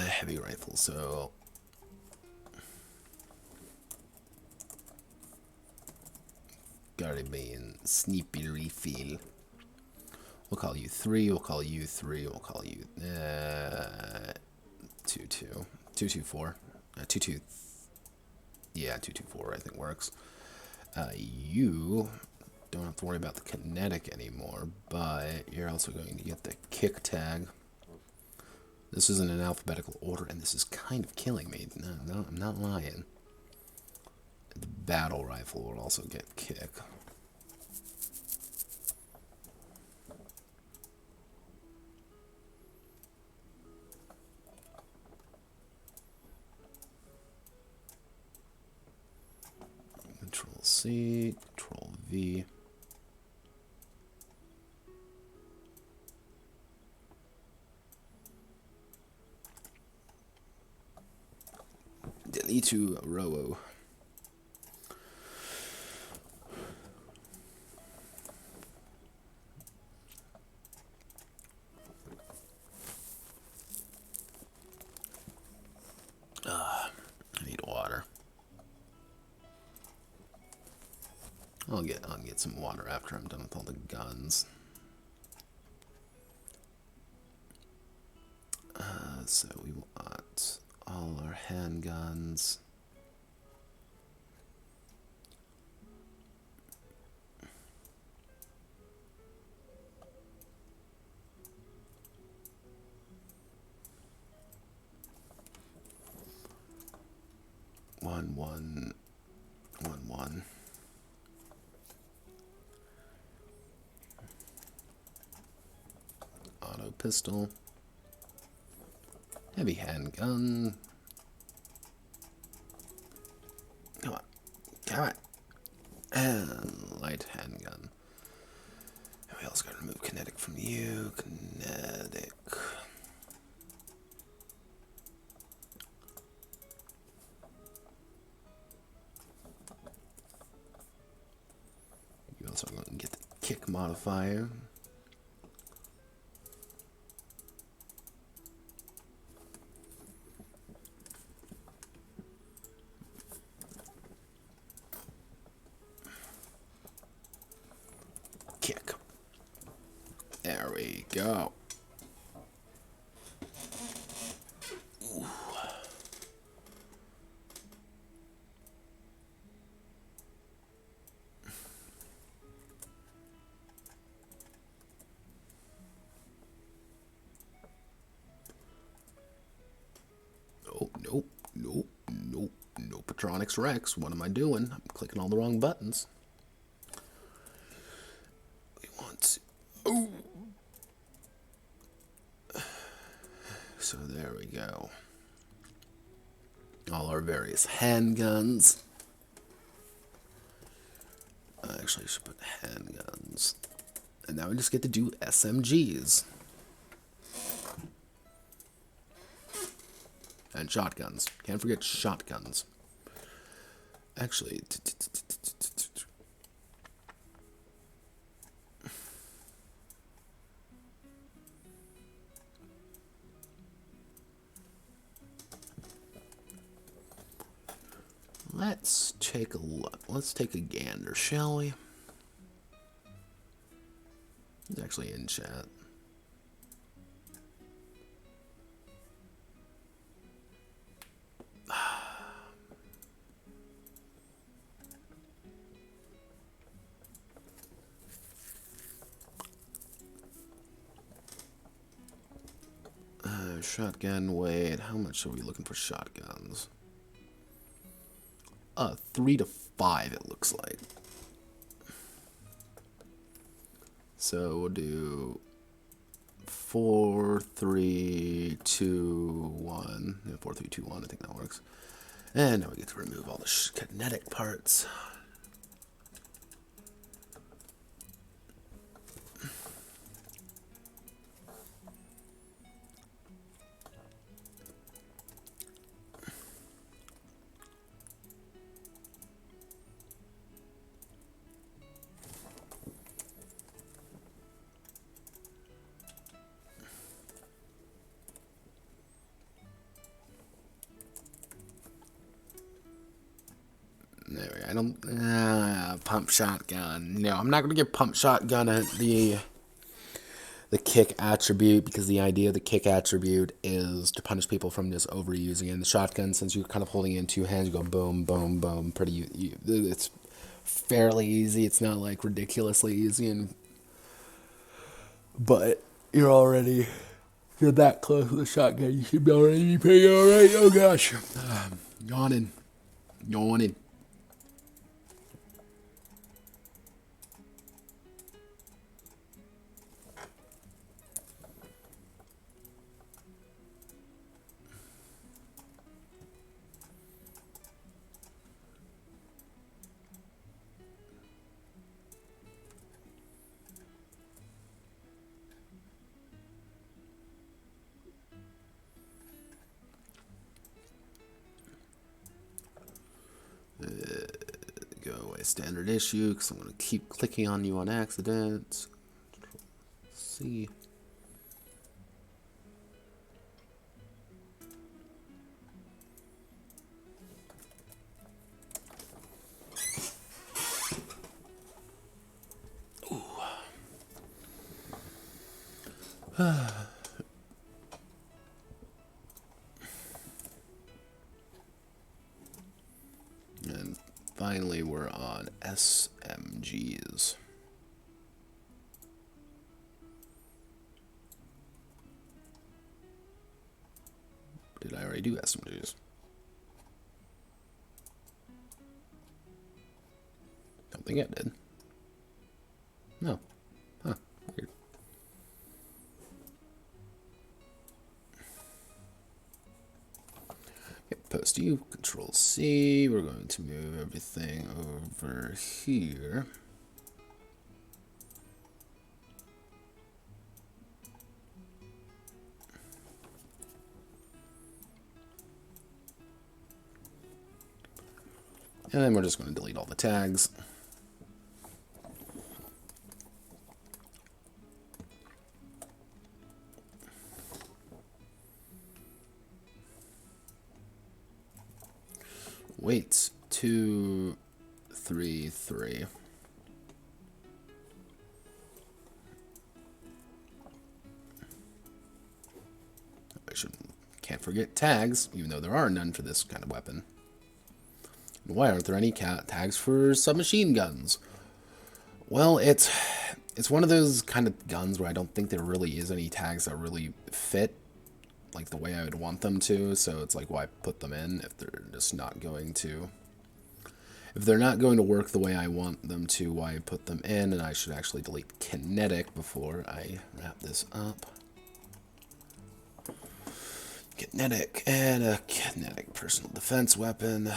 Heavy rifle, so gotta be in sniper refill. We'll call you 3, we'll call you 3, we'll call you 2 2 2 2 4 2 2 yeah 2 2 4 I think works. You don't have to worry about the kinetic anymore, but you're also going to get the kick tag. This isn't in alphabetical order, and this is kind of killing me. No, I'm not lying. The battle rifle will also get kick. Control C, Control V. Delete to row. I need water. I'll get some water after I'm done with all the guns. So we want all our handguns. One. Auto pistol. Heavy handgun. Come on. And light handgun. And we also got to remove kinetic from you. Kinetic. You also going to get the kick modifier. go. Oh, nope, nope, nope, no Patronics Rex. What am I doing? I'm clicking all the wrong buttons. We want to... Oh! So there we go. All our various handguns. Actually, I should put handguns. And now we just get to do SMGs. And shotguns. Can't forget shotguns. Actually... Let's take a look. Let's take a gander, shall we? He's actually in chat. Shotgun, wait, how much are we looking for shotguns? 3 to 5 it looks like. So we'll do 4, 3, 2, 1. Yeah, 4, 3, 2, 1, I think that works. And now we get to remove all the kinetic parts. There we go. I don't... pump shotgun. No, I'm not going to give pump shotgun the kick attribute, because the idea of the kick attribute is to punish people from just overusing it. And the shotgun, since you're kind of holding it in two hands, you go boom, boom, boom. It's fairly easy. It's not like ridiculously easy, but you're that close with a shotgun. You should be already pretty alright. Oh gosh, yawning. Go away standard issue, because I'm going to keep clicking on you on accident. C. And finally, we're on SMGs. Did I already do SMGs? Don't think I did. No. Huh. Weird. Post U, Control C. We're going to move everything over here. And then we're just going to delete all the tags. Wait, 2, 3, 3. Can't forget tags, even though there are none for this kind of weapon. Why aren't there any tags for submachine guns? Well, it's one of those kind of guns where I don't think there really is any tags that really fit like the way I would want them to, so it's like, why put them in if they're just not going to... If they're not going to work the way I want them to, why put them in? And I should actually delete kinetic before I wrap this up. Kinetic and a kinetic personal defense weapon.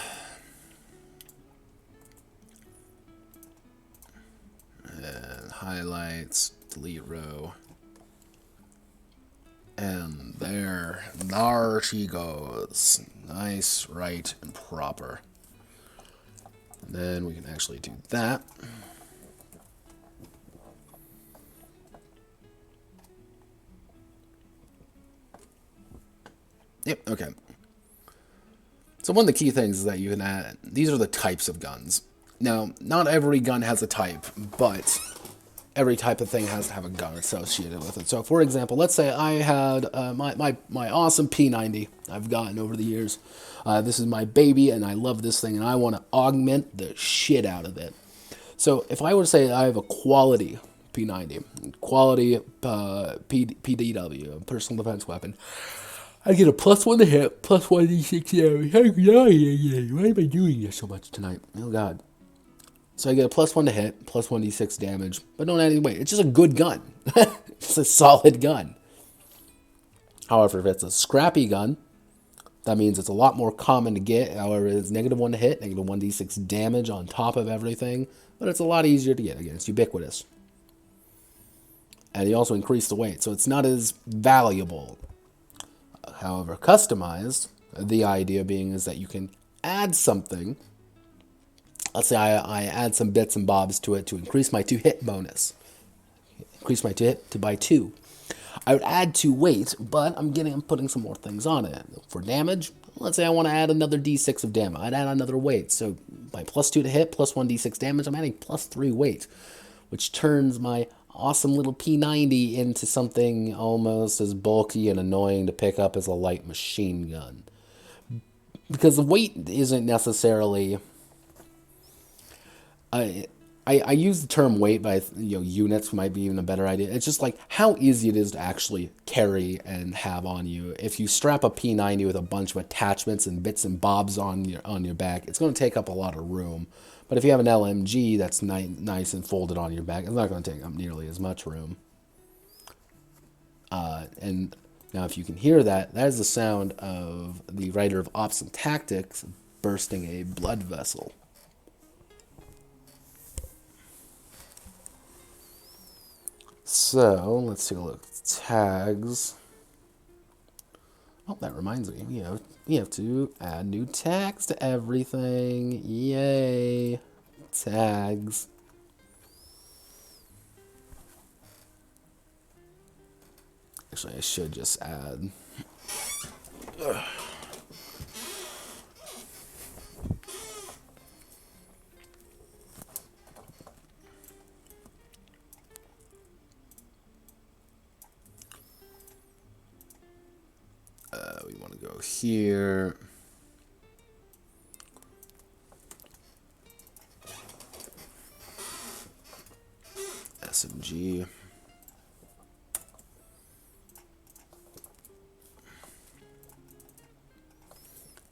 And highlights, delete row. And there she goes. Nice, right, and proper. And then we can actually do that. Yep, okay. So one of the key things is that you can add, these are the types of guns. Now, not every gun has a type, but every type of thing has to have a gun associated with it. So, for example, let's say I had my awesome P90 I've gotten over the years. This is my baby, and I love this thing, and I want to augment the shit out of it. So, if I were to say I have a quality P90, quality PDW, personal defense weapon, I get a +1 to hit, +1 d6 damage. Why am I doing this so much tonight? Oh, God. So I get a +1 to hit, +1 d6 damage, but don't add any weight. It's just a good gun. It's a solid gun. However, if it's a scrappy gun, that means it's a lot more common to get. However, it's -1 to hit, -1 d6 damage on top of everything, but it's a lot easier to get. Again, it's ubiquitous. And you also increase the weight, so it's not as valuable. However, customized, the idea being is that you can add something. Let's say I add some bits and bobs to it to increase my 2-hit bonus. Increase my 2-hit by 2. I would add 2 weight, but I'm putting some more things on it. For damage, let's say I want to add another d6 of damage. I'd add another weight. So by +2 to hit, +1 d6 damage, I'm adding +3 weight, which turns my awesome little P90 into something almost as bulky and annoying to pick up as a light machine gun. Because the weight isn't necessarily... I use the term weight, but units might be even a better idea. It's just like how easy it is to actually carry and have on you. If you strap a P90 with a bunch of attachments and bits and bobs on your back, it's going to take up a lot of room. But if you have an LMG that's nice and folded on your back, it's not going to take up nearly as much room. And now if you can hear that, that is the sound of the writer of Ops and Tactics bursting a blood vessel. So, let's take a look at tags. Oh, that reminds me, we have to add new tags to everything. Yay! Tags. Actually, I should just add... Ugh. We want to go here. SMG.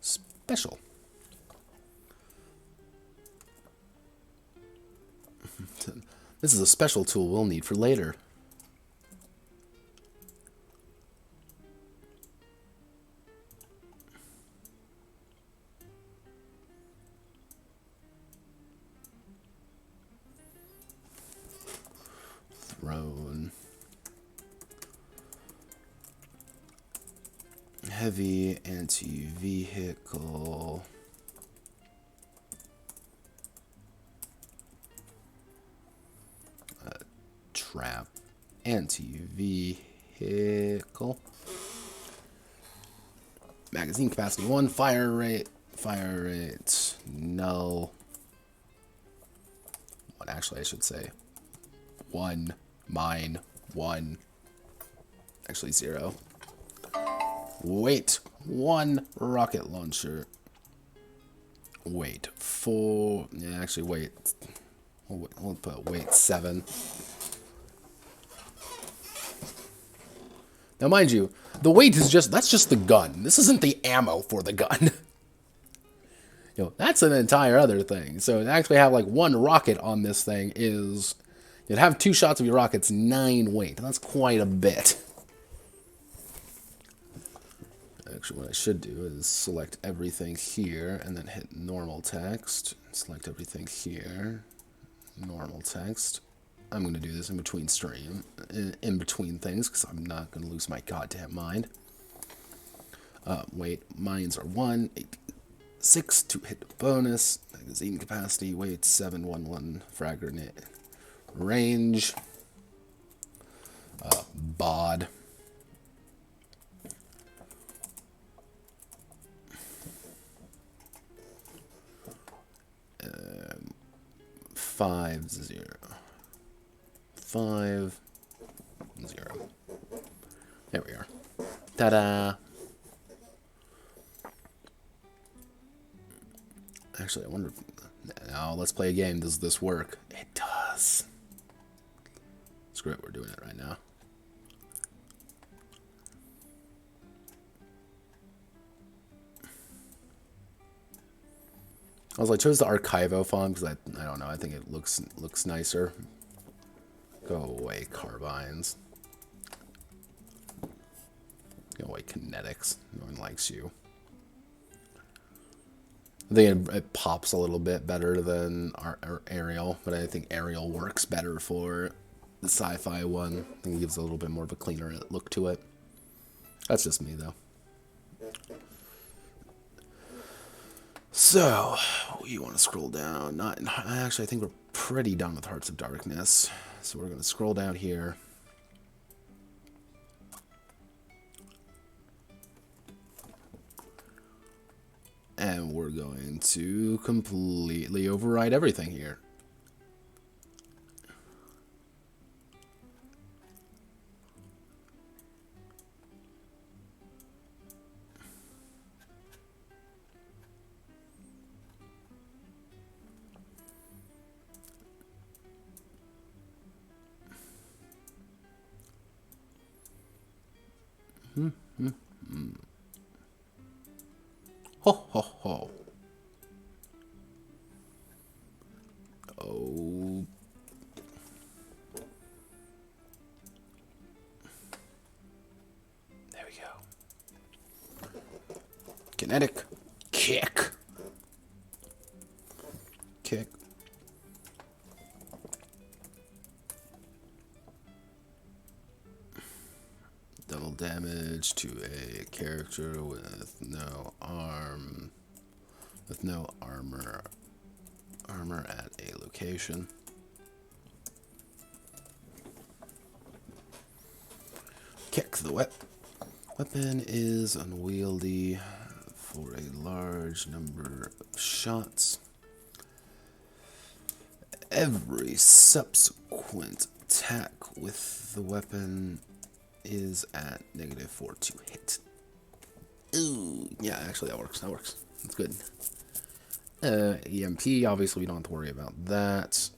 Special. This is a special tool we'll need for later. Throne. Heavy anti-vehicle. Trap. Anti-vehicle. Magazine capacity 1. Fire rate. Null. What actually I should say? 1. Mine. 1. Actually 0. Weight 1 rocket launcher. Weight 4. Yeah, actually, weight. We'll put weight 7. Now, mind you, the weight is that's just the gun. This isn't the ammo for the gun. That's an entire other thing. So to actually have like 1 rocket on this thing is, you'd have 2 shots of your rockets, 9 weight. That's quite a bit. Actually, what I should do is select everything here and then hit normal text. Select everything here, normal text. I'm going to do this in between in between things, because I'm not going to lose my goddamn mind. Weight, mines are 1, 8, 6 to hit the bonus, magazine capacity, weight 711, frag grenade, range, bod, 5 0 5 0. There we are. Ta-da! Actually, I wonder if... Now, let's play a game. Does this work? It does. Screw it, we're doing it right now. I chose the Archivo font because I don't know, I think it looks nicer. Go away, carbines. Go away, kinetics. No one likes you. I think it pops a little bit better than Arial, but I think Arial works better for the sci-fi one. I think it gives a little bit more of a cleaner look to it. That's just me, though. So, you want to scroll down. Actually, I think we're pretty done with Hearts of Darkness. So we're going to scroll down here. And we're going to completely override everything here. Ho, ho, ho. Oh. There we go. Kinetic. Kick. Kick. Double damage to a character with no armor at a location. Kick. The weapon is unwieldy for a large number of shots. Every subsequent attack with the weapon is at -4 to hit. Ooh, yeah, actually that works. That's good. EMP, obviously we don't have to worry about that.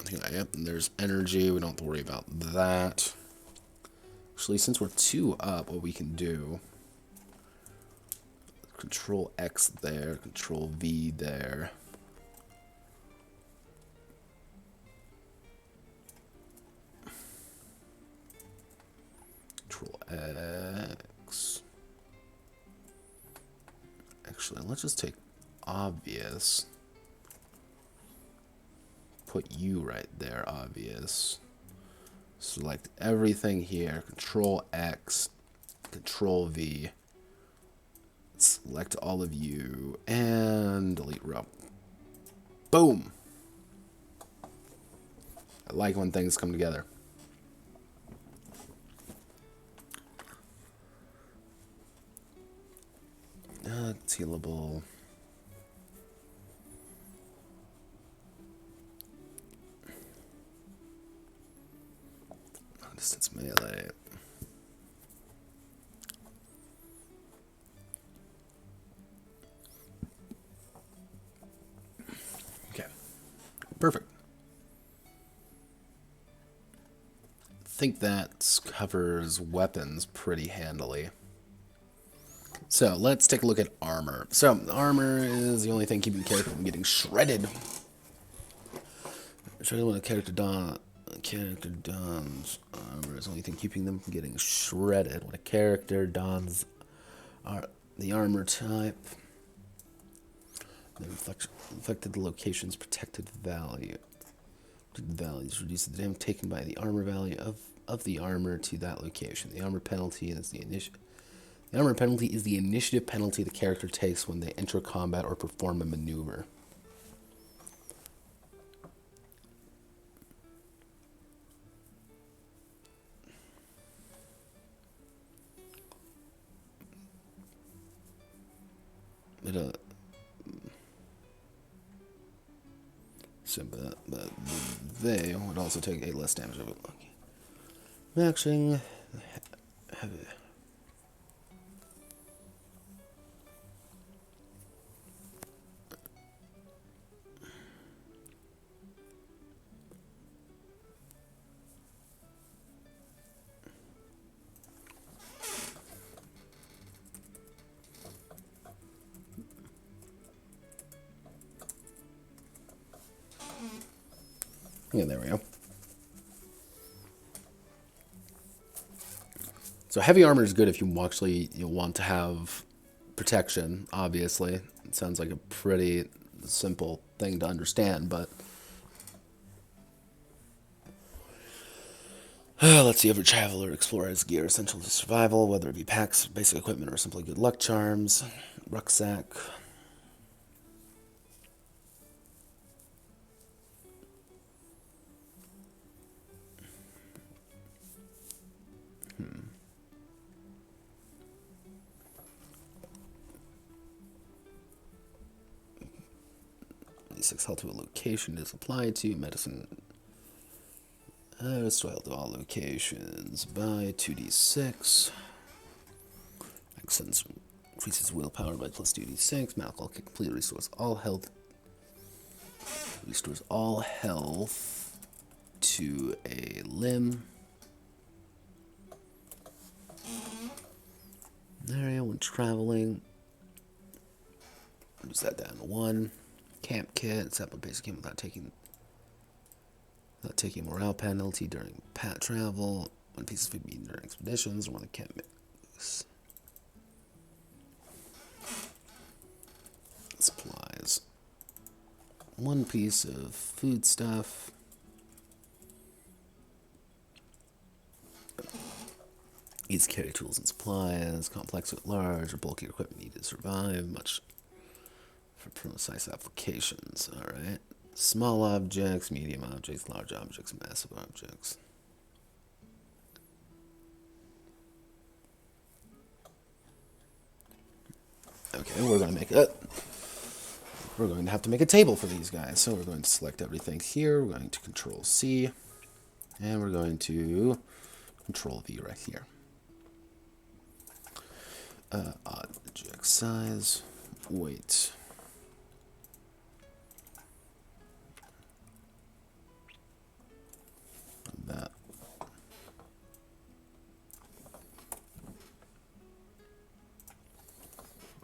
I think there's energy, we don't have to worry about that. Actually, since we're 2 up, what we can do, Control X there, Control V there. Control X. Actually, let's just take obvious. Put you right there, obvious. Select everything here. Control X. Control V. Select all of you. And delete row. Boom! I like when things come together. Tealable. Distance melee. Okay. Perfect. I think that covers weapons pretty handily. So let's take a look at armor. So armor is the only thing keeping the character from getting shredded. Shredded when a character dons armor is the only thing keeping them from getting shredded. When a character dons the armor type, the affected location's protected value. Values reduce the damage taken by the armor value of the armor to that location. The armor penalty is the initiative penalty the character takes when they enter combat or perform a maneuver. But they would also take 8 less damage of it. Matching heavy. Yeah, there we go. So heavy armor is good if you actually want to have protection, obviously. It sounds like a pretty simple thing to understand, but... let's see, every traveler or explorer has gear essential to survival, whether it be packs, basic equipment, or simply good luck charms. Rucksack. D6 health to a location is applied to. Medicine restore health to all locations by 2d6. Accents increases willpower by plus 2d6. Malcolm completely restores all health. Restores all health to a limb. Area when traveling. Reduce that down to 1. Camp kit, set up basic camp without taking morale penalty during pat travel. 1 piece of food eaten during expeditions, or 1 of camp mix. Supplies. 1 piece of food stuff. Needs to carry tools and supplies. Complex or large or bulky equipment needed to survive. Much for precise applications. Alright. Small objects, medium objects, large objects, massive objects. Okay, we're going to have to make a table for these guys. So we're going to select everything here. We're going to Control C. And we're going to Control V right here. Object size, weight. That.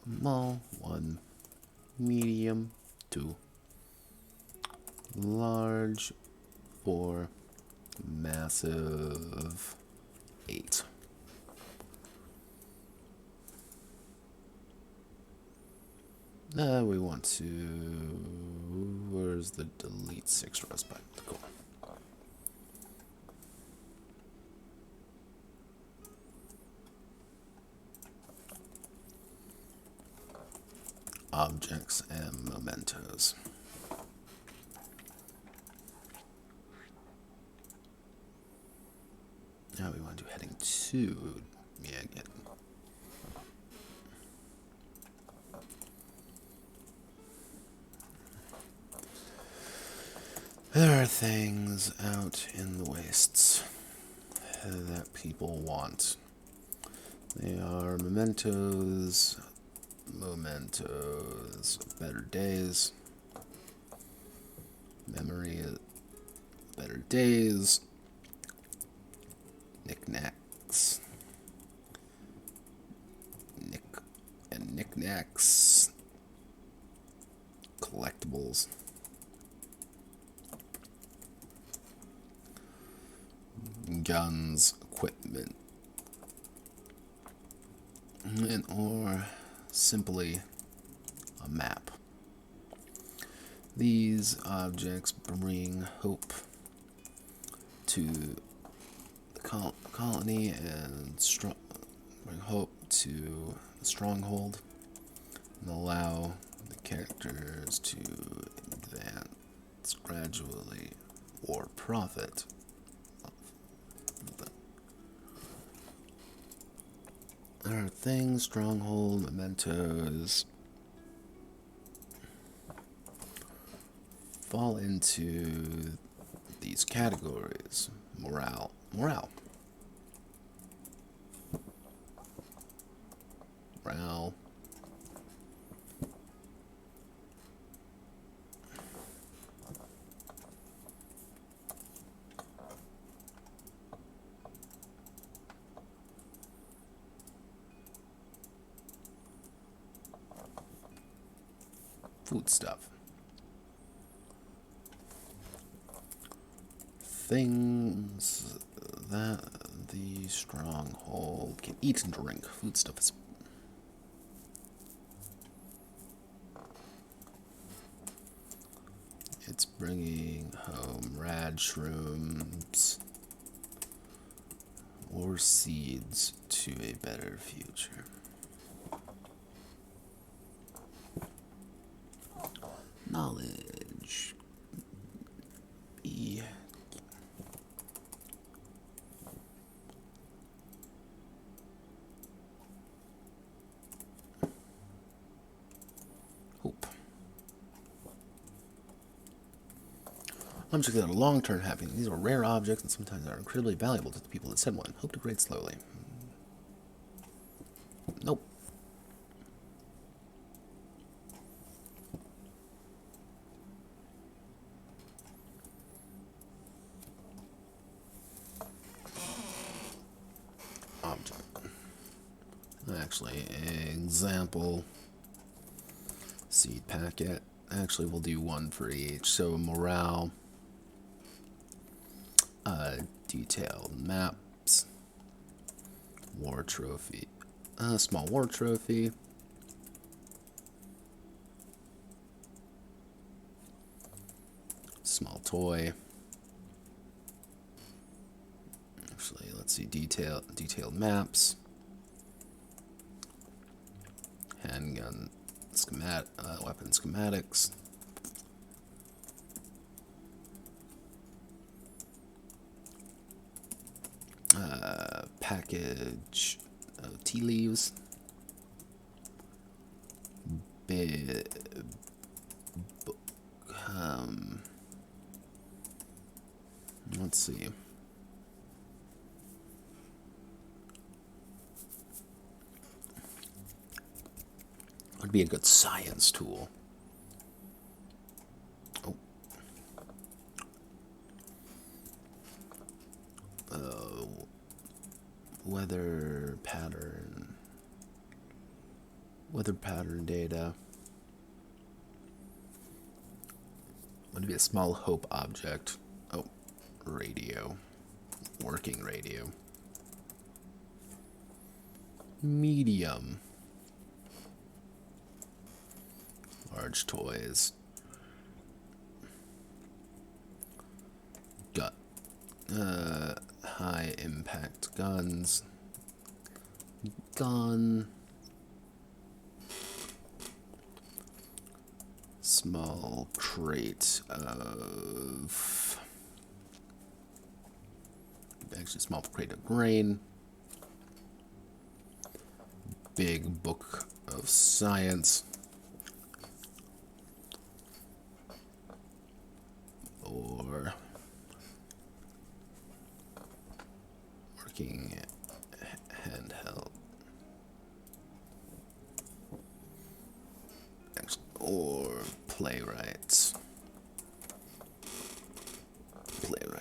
Small, 1. Medium, 2. Large, 4. Massive, 8. We want to... Where's the delete 6 rows button? Cool. Objects and mementos. Now we want to do heading 2. Yeah, again. There are things out in the wastes. that people want. They are mementos, better days, memory, better days, knickknacks, knickknacks, collectibles, guns, equipment, and or simply a map. These objects bring hope to the colony and bring hope to the stronghold and allow the characters to advance gradually or profit. There are things, stronghold, mementos, fall into these categories. Morale. Food stuff. Things that the stronghold can eat and drink. Food stuff is... It's bringing home rad shrooms or seeds to a better future. Knowledge. Hope. Objects that are long-term happiness. These are rare objects and sometimes are incredibly valuable to the people that said one. Hope to degrade slowly. Nope. Object. Actually, example. Seed packet. Actually, we'll do one for each. So, morale. Detailed maps. War trophy. Small war trophy. Small toy. Actually, let's see. Detailed maps. Handgun schematic. Weapon schematics. Package of tea leaves. Let's see. Would be a good science tool. Oh. Weather pattern data. Would be a small hope object. Oh, radio. Working radio. Medium. Large toys. Got high impact guns. Gun. Small crate of... Actually, small crate of grain. Big book of science. Or working handheld. Or playwright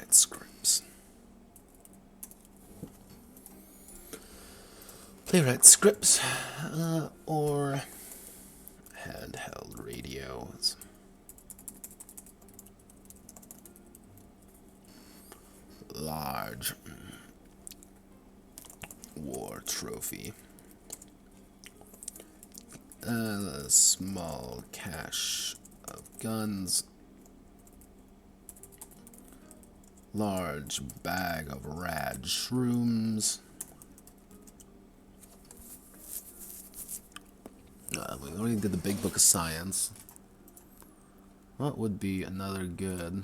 scripts. Playwright scripts, or handheld radios. Large war trophy. A small cache of guns. Large bag of rad shrooms. We already did the big book of science. What would be another good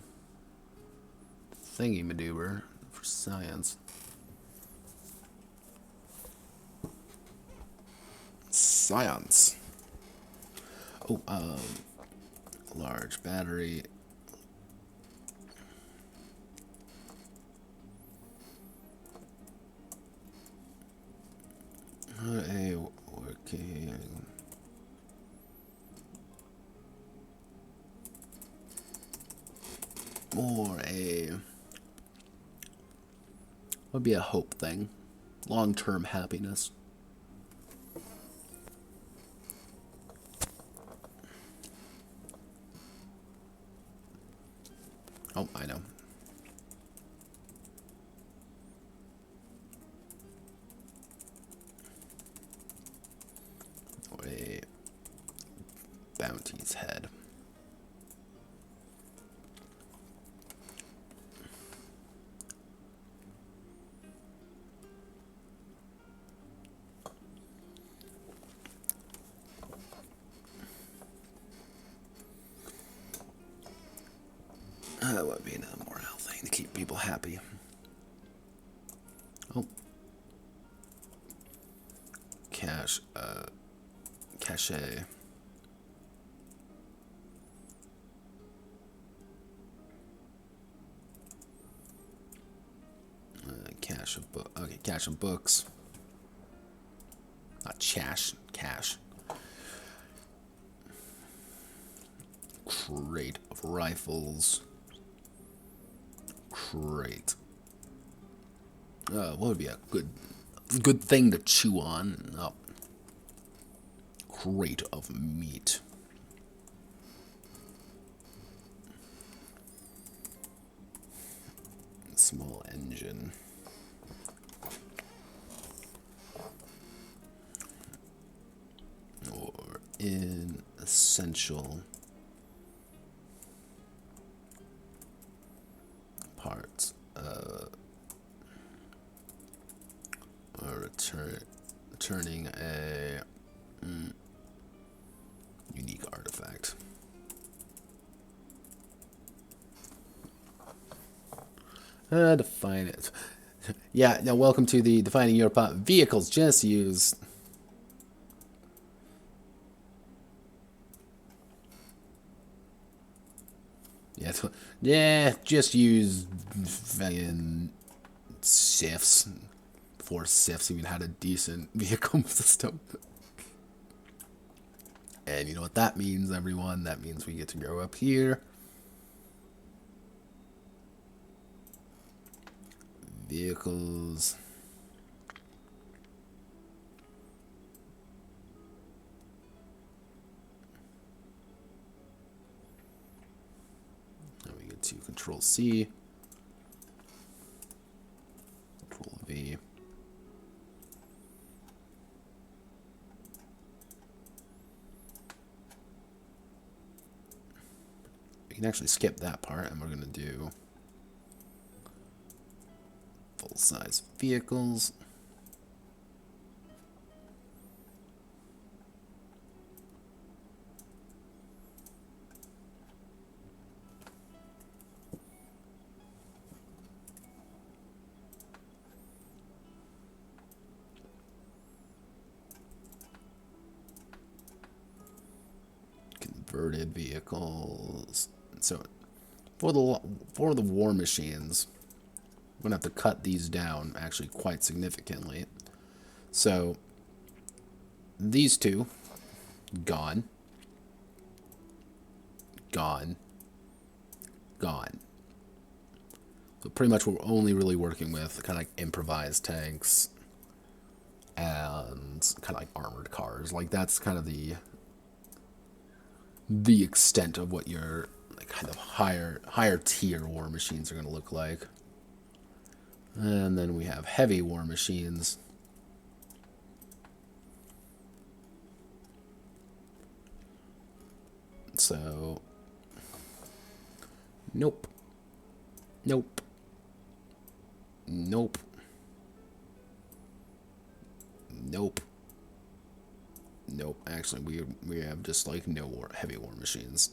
thingy-madoober for science? Science. Oh, large battery. A working. Or a. Would be a hope thing. Long-term happiness. Oh, I know. Or a bounty's head. That would be another morale thing to keep people happy. Oh. Cache. Cache of book. Okay, cache of books. Not chash. Cache. Crate of rifles. Crate. What would be a good thing to chew on? Oh. Crate of meat. Small engine. Or inessential parts. Or returning a unique artifact. Define it. Yeah, now welcome to the Defining Your Pot Vehicles. Just use. Yeah, just use fucking SIFs. Before SIFs even had a decent vehicle system. And you know what that means, everyone? That means we get to go up here. Vehicles. Then we get to Control C. Control V. We can actually skip that part, and we're going to do full-size vehicles. Converted vehicles. So for the war machines, I'm going to have to cut these down actually quite significantly. So these two, gone, gone, gone. So pretty much we're only really working with kind of like improvised tanks and kind of like armored cars. Like that's kind of the extent of what your like kind of higher tier war machines are going to look like. And then we have heavy war machines. So, nope. Nope. Nope. Nope. Nope. Actually, we have just like no heavy war machines.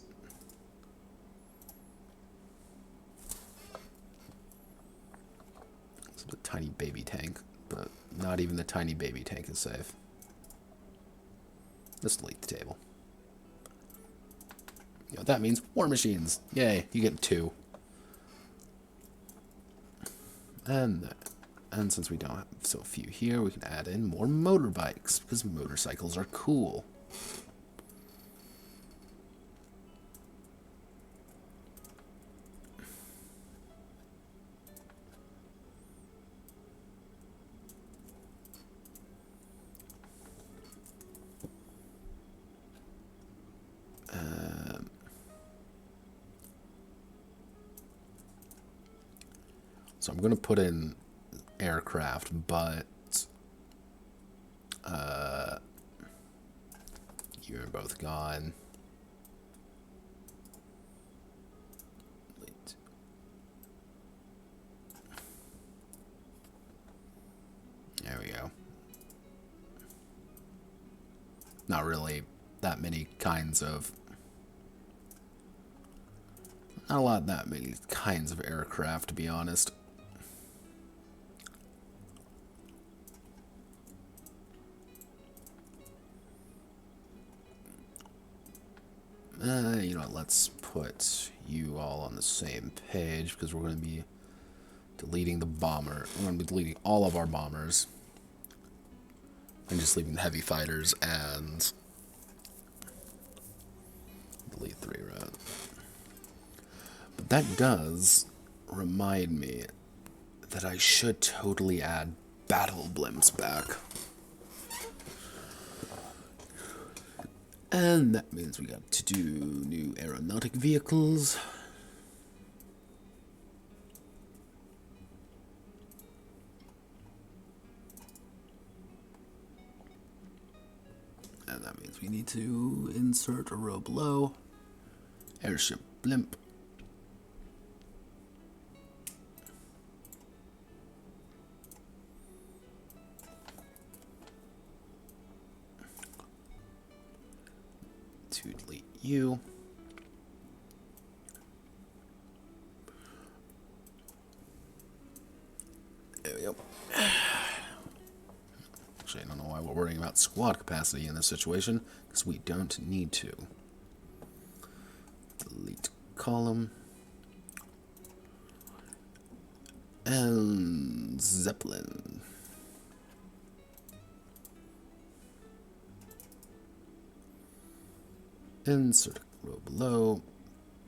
It's a tiny baby tank, but not even the tiny baby tank is safe. Let's delete the table. You know, that means war machines. Yay, you get 2. And since we don't have so few here, we can add in more motorbikes, because motorcycles are cool. So I'm going to put in aircraft, but you're both gone. There we go. Not really that many kinds of... Not that many kinds of aircraft, to be honest. You know what, let's put you all on the same page, because we're going to be deleting the bomber. We're going to be deleting all of our bombers. And just leaving the heavy fighters and delete 3 road. But that does remind me that I should totally add battle blimps back. And that means we got to do new aeronautic vehicles. And that means we need to insert a row below. Airship blimp. To delete you. There we go. Actually, I don't know why we're worrying about squad capacity in this situation, because we don't need to. Delete column. And Zeppelin. Insert a row below.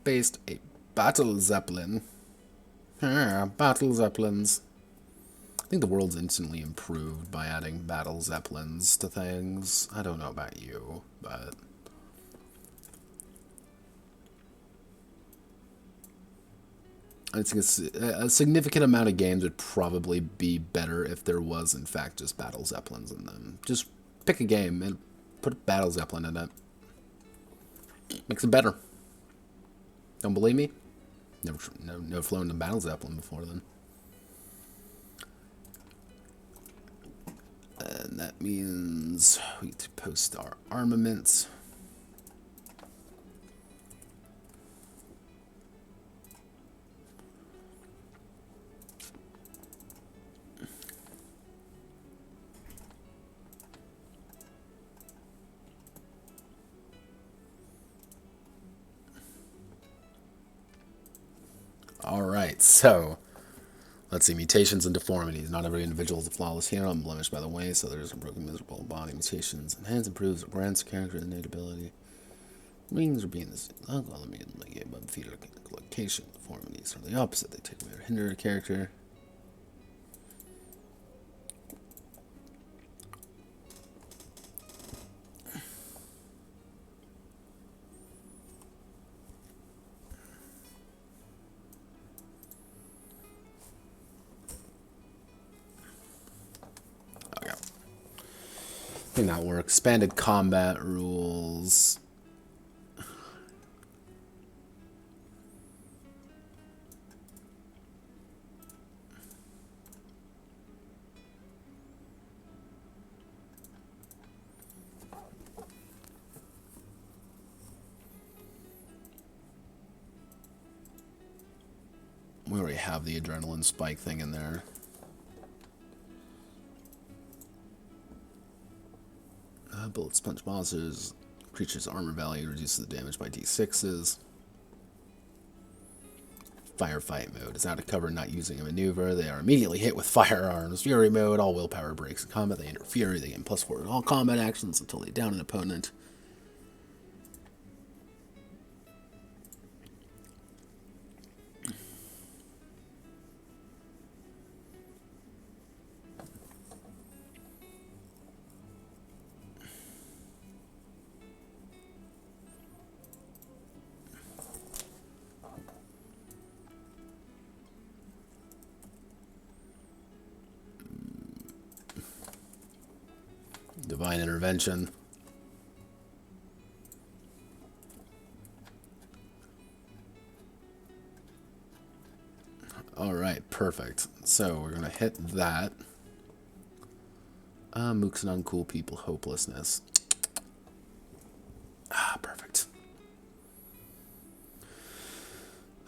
Based a battle Zeppelin. Battle Zeppelins. I think the world's instantly improved by adding battle Zeppelins to things. I don't know about you, but... I think a significant amount of games would probably be better if there was, in fact, just battle Zeppelins in them. Just pick a game and put a battle Zeppelin in it. Makes it better. Don't believe me? Never flown a battle Zeppelin before then. And that means we need to post our armaments. All right, so Let's see, mutations and deformities. Not every individual is a flawless hero, unblemished by the way, so there's a broken, miserable body. Mutations. Enhance, improves, grants character innate ability. Wings are being this. Oh, well, let me get above the theater location. Deformities are the opposite. They take away or hinder a character. Okay. I think that works. Expanded combat rules. We already have the adrenaline spike thing in there. Bullet sponge monsters. Creature's armor value reduces the damage by d6s. Firefight mode is out of cover, not using a maneuver. They are immediately hit with firearms. Fury mode, all willpower breaks in combat. They enter fury. They gain +4 to all combat actions until they down an opponent. Divine intervention. Alright, perfect. So we're gonna hit that. Mooks and uncool people, hopelessness. Perfect.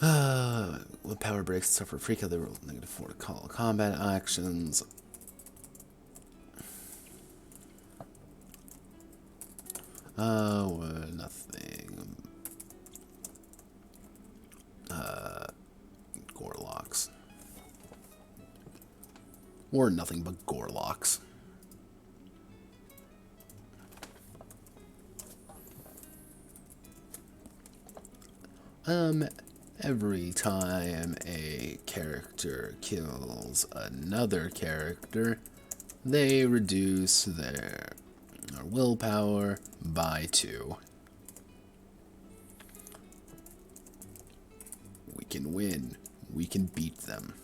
When power breaks, suffer freak out, they roll -4 to call combat actions. Nothing. Gorlocks. Or nothing but Gorlocks. Every time a character kills another character, they reduce their willpower by 2. We can win. We can beat them.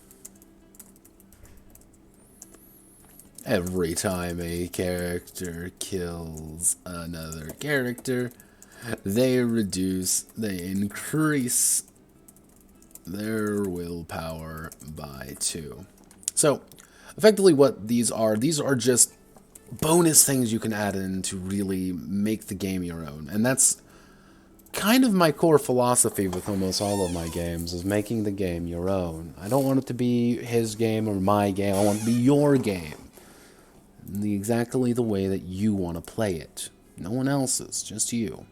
Every time a character kills another character, they increase their willpower by 2. So, effectively what these are just bonus things you can add in to really make the game your own. And that's kind of my core philosophy with almost all of my games, is making the game your own. I don't want it to be his game or my game. I want it to be your game. Exactly the way that you want to play it. No one else's, just you.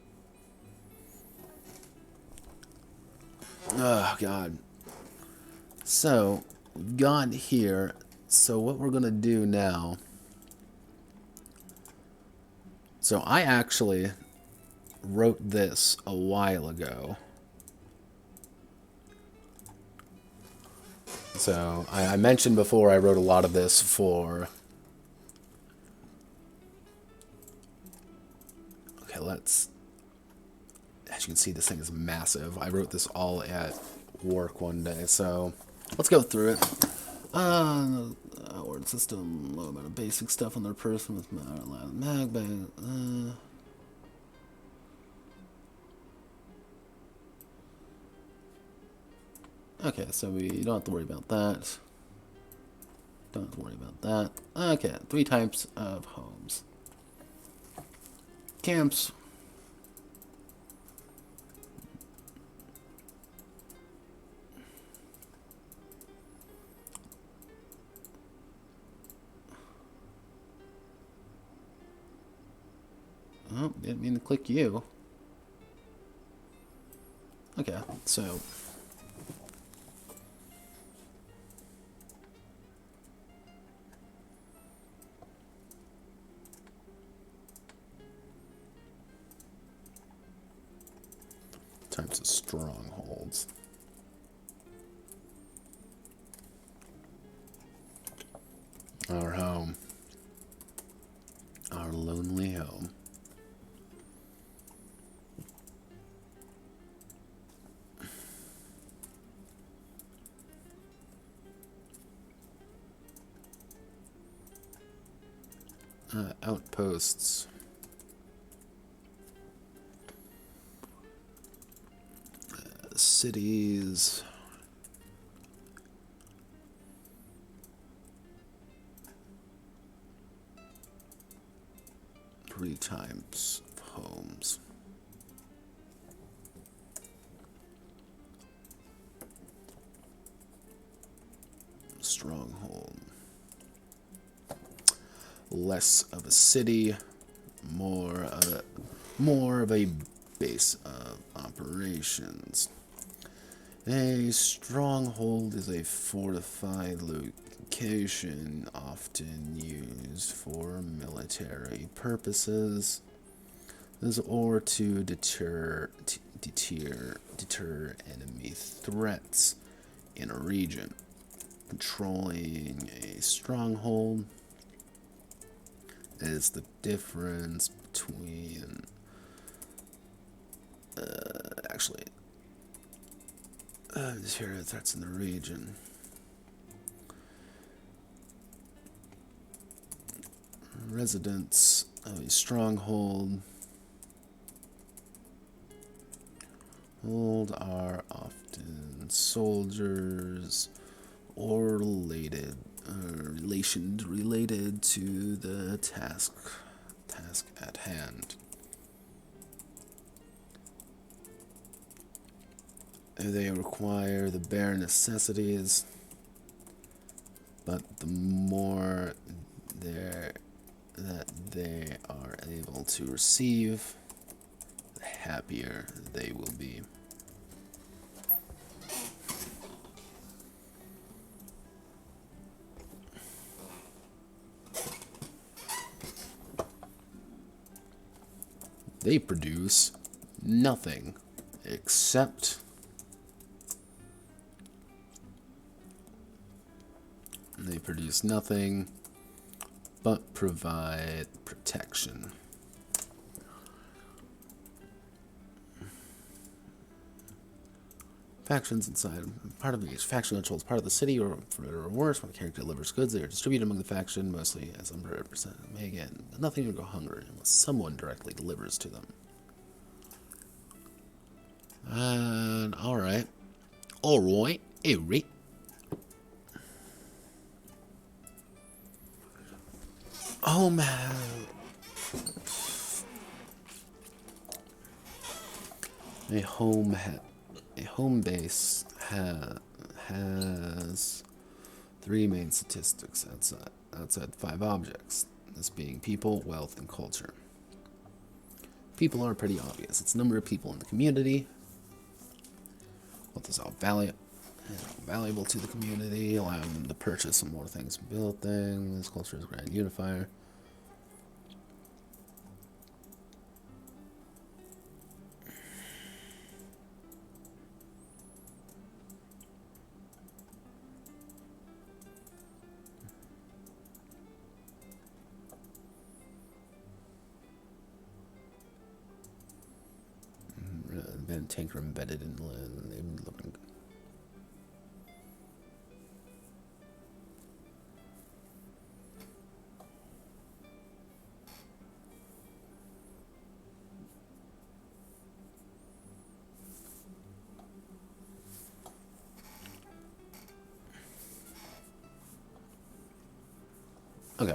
Oh, God. So, we got here. So what we're going to do now... So I actually wrote this a while ago. So I mentioned before I wrote a lot of this for... Okay, let's... As you can see, this thing is massive. I wrote this all at work one day, so let's go through it. Word system, low amount of basic stuff on their person with mag bag. Okay, so we don't have to worry about that. Don't have to worry about that. Okay, 3 types of homes. Camps. Oh, didn't mean to click you. Okay, so... strongholds. Our home. Our lonely home. Outposts. Cities. Three types of homes. Stronghold. Less of a city, more of a base of operations. A stronghold is a fortified location often used for military purposes, or to deter enemy threats in a region. Controlling a stronghold is the difference between here threats in the region. Residents of a stronghold are often soldiers or related to the task at hand. They require the bare necessities, but the more that they are able to receive, the happier they will be. They produce nothing except but provide protection. Factions inside. Part of each faction controls part of the city, or for better or worse, when the character delivers goods, they are distributed among the faction, mostly as 100%. Again, nothing to go hungry unless someone directly delivers to them. And alright. Alright. Oh man. A home base has three main statistics outside 5 objects, this being people, wealth, and culture. People are pretty obvious. It's the number of people in the community. Wealth is how valuable to the community, allowing them to purchase some more things, build things. Culture is a grand unifier. Tanker embedded in looking. Okay.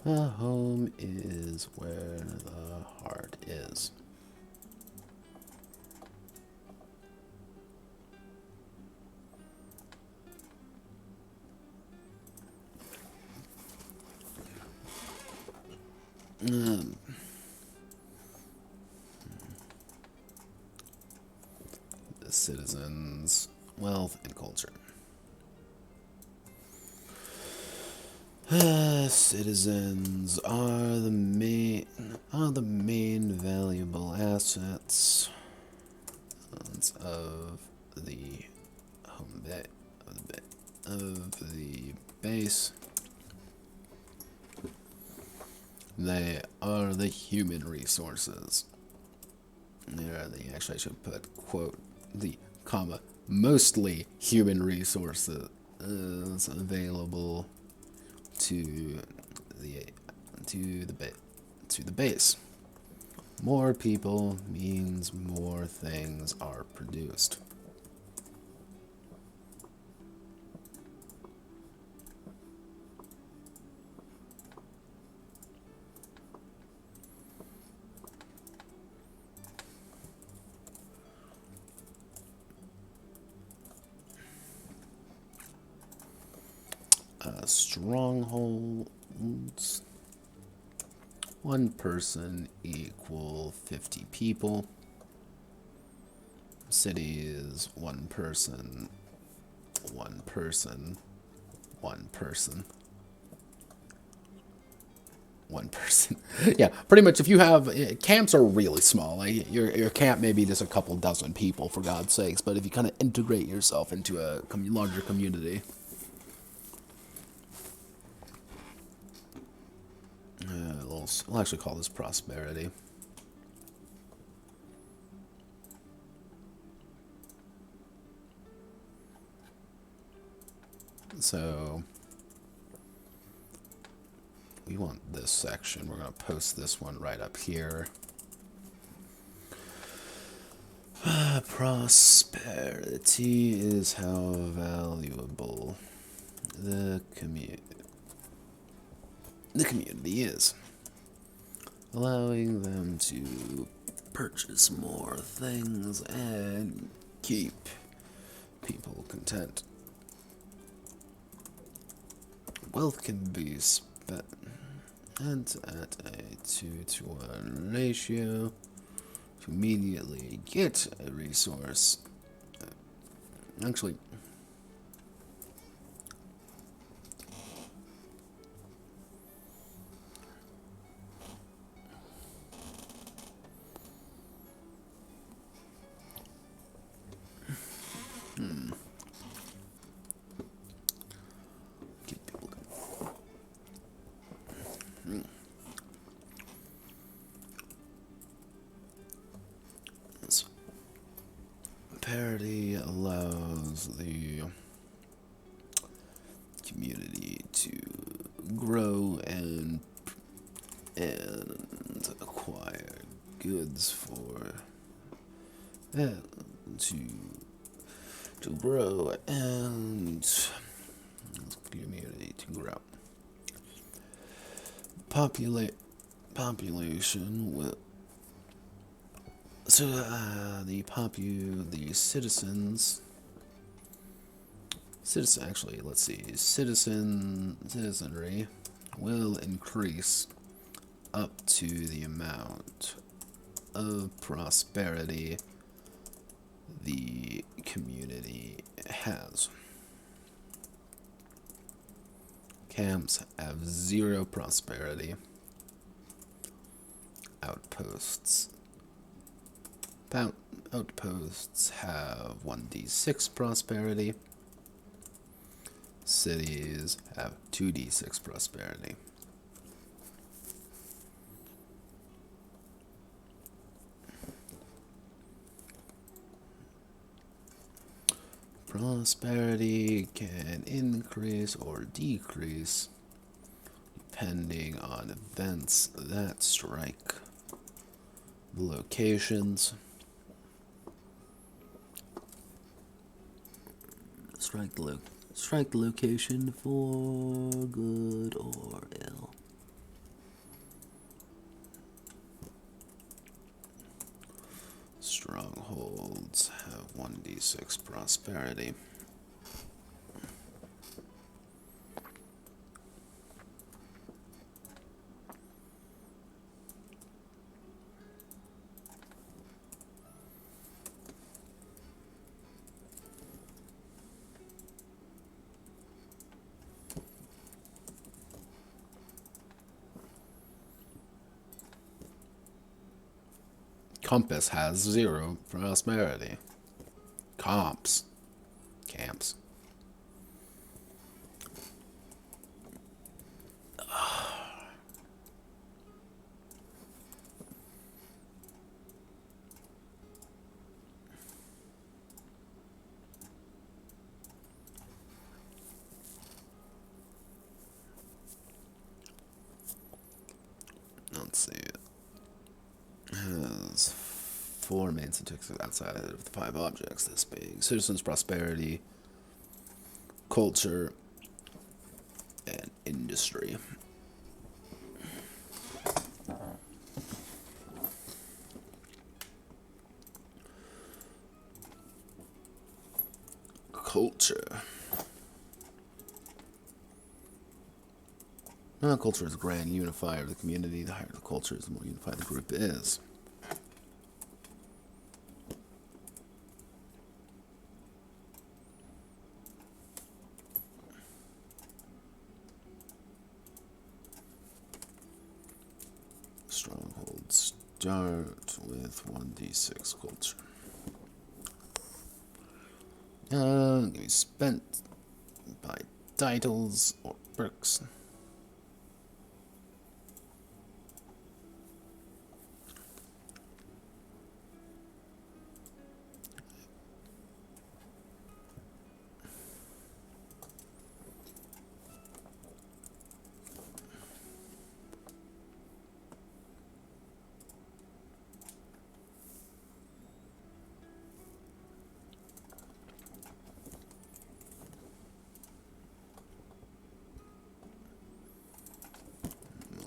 The home is where the heart is. The citizens, wealth, and culture. Citizens are the main valuable assets of the home of the base. They are the human resources. Actually, I should put quote the comma mostly human resources available to the base. More people means more things are produced. Strongholds. 1 person equal 50 people. Cities, 1 person, 1 person, 1 person. 1 person. Yeah, pretty much if you have... camps are really small. Like your camp may be just a couple dozen people, for God's sakes. But if you kind of integrate yourself into a larger community... We'll actually call this prosperity. So we want this section. We're going to post this one right up here. Prosperity is how valuable the community is. Allowing them to purchase more things and keep people content. Wealth can be spent at a 2-to-1 ratio to immediately get a resource. Actually, parity allows the community to grow and acquire goods for to grow and community to grow. Population will. So the citizens. Actually, let's see. Citizenry will increase up to the amount of prosperity the community has. Camps have 0 prosperity. Outposts have 1d6 prosperity. Cities have 2d6 prosperity. Prosperity can increase or decrease depending on events that strike the locations. Strike the location for good or ill. Strongholds have 1d6 prosperity. Compass has 0 prosperity. Camps. Let's see. It has 4 main statistics outside of the 5 objects. This being citizens' prosperity, culture, and industry. Culture. Culture is a grand unifier of the community. The higher the culture is, the more unified the group is. Strongholds start with 1d6 culture. Can be spent by titles or perks.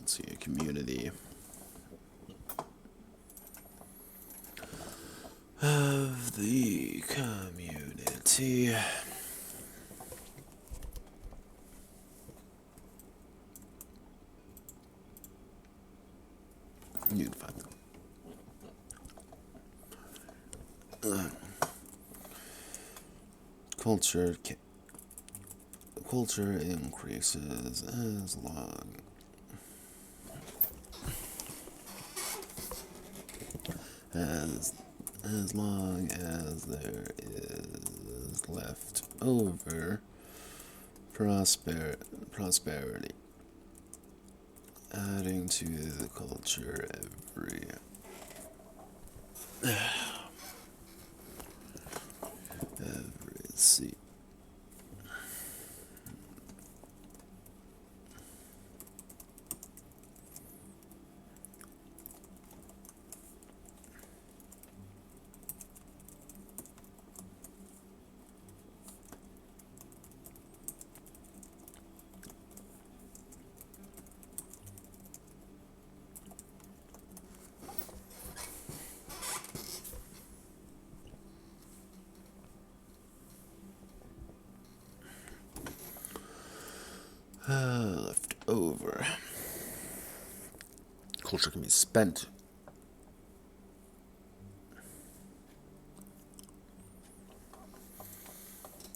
See a community of the community. Unified. Culture increases as long as there is left over prosperity, adding to the culture every seat. Left over. Culture can be spent.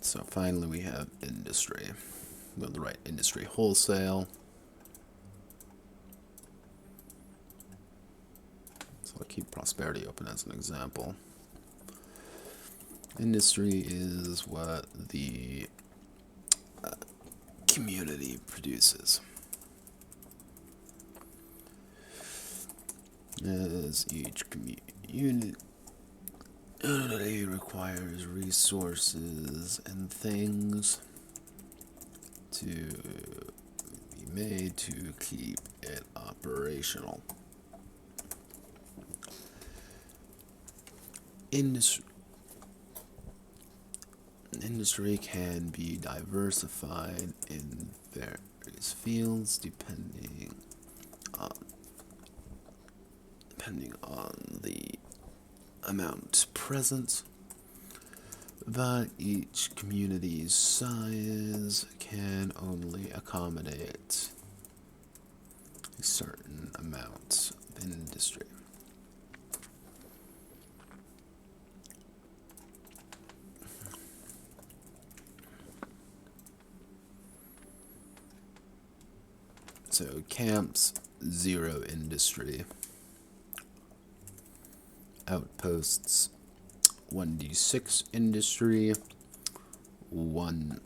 So finally we have industry. We have the right industry wholesale. So I'll keep prosperity open as an example. Industry is what the community produces. As each community requires resources and things to be made to keep it operational. Industry can be diversified in various fields depending on the amount present, but each community's size can only accommodate a certain amount of industry. So camps, 0 industry. outposts, 1d6 industry, one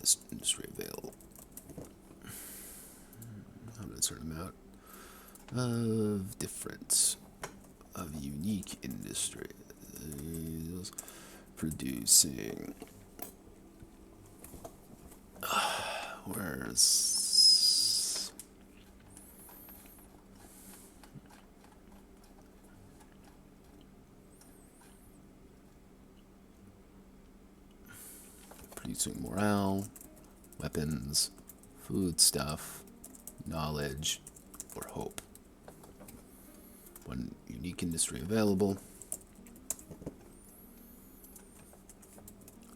is industry available. A certain amount of different of unique industries producing. Where's producing morale, weapons, food stuff, knowledge, or hope. One unique industry available.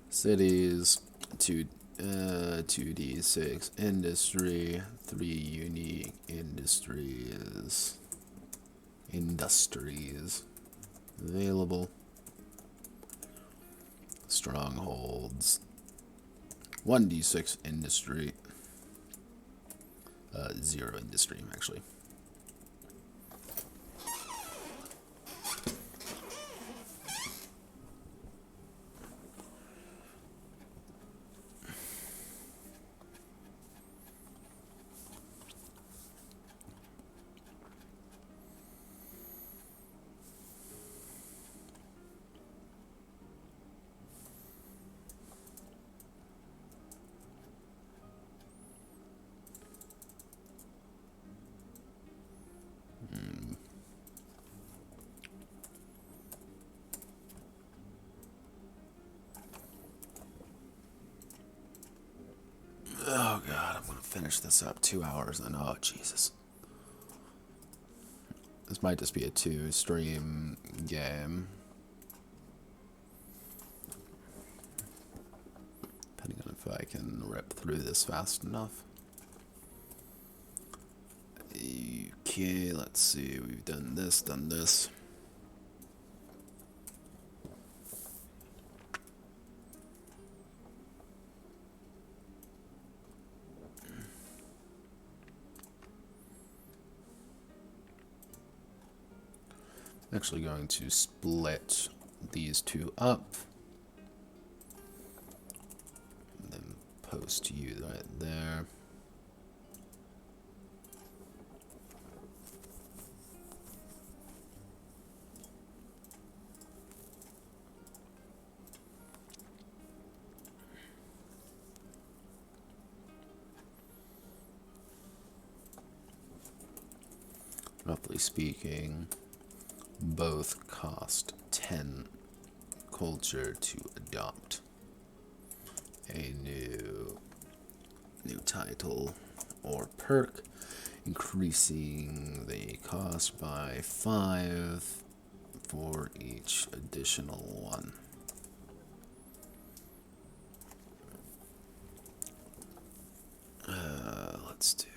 Cities, 2d6 industry, 3 unique industries available. Strongholds, 1d6 industry, 0 industry actually. Oh god, I'm gonna finish this up 2 hours and oh Jesus. This might just be a 2-stream game. Depending on if I can rip through this fast enough. Okay, let's see, we've done this. Actually going to split these two up. And then post you right there. Roughly speaking, both cost 10 culture to adopt a new title or perk, increasing the cost by 5 for each additional one. Let's do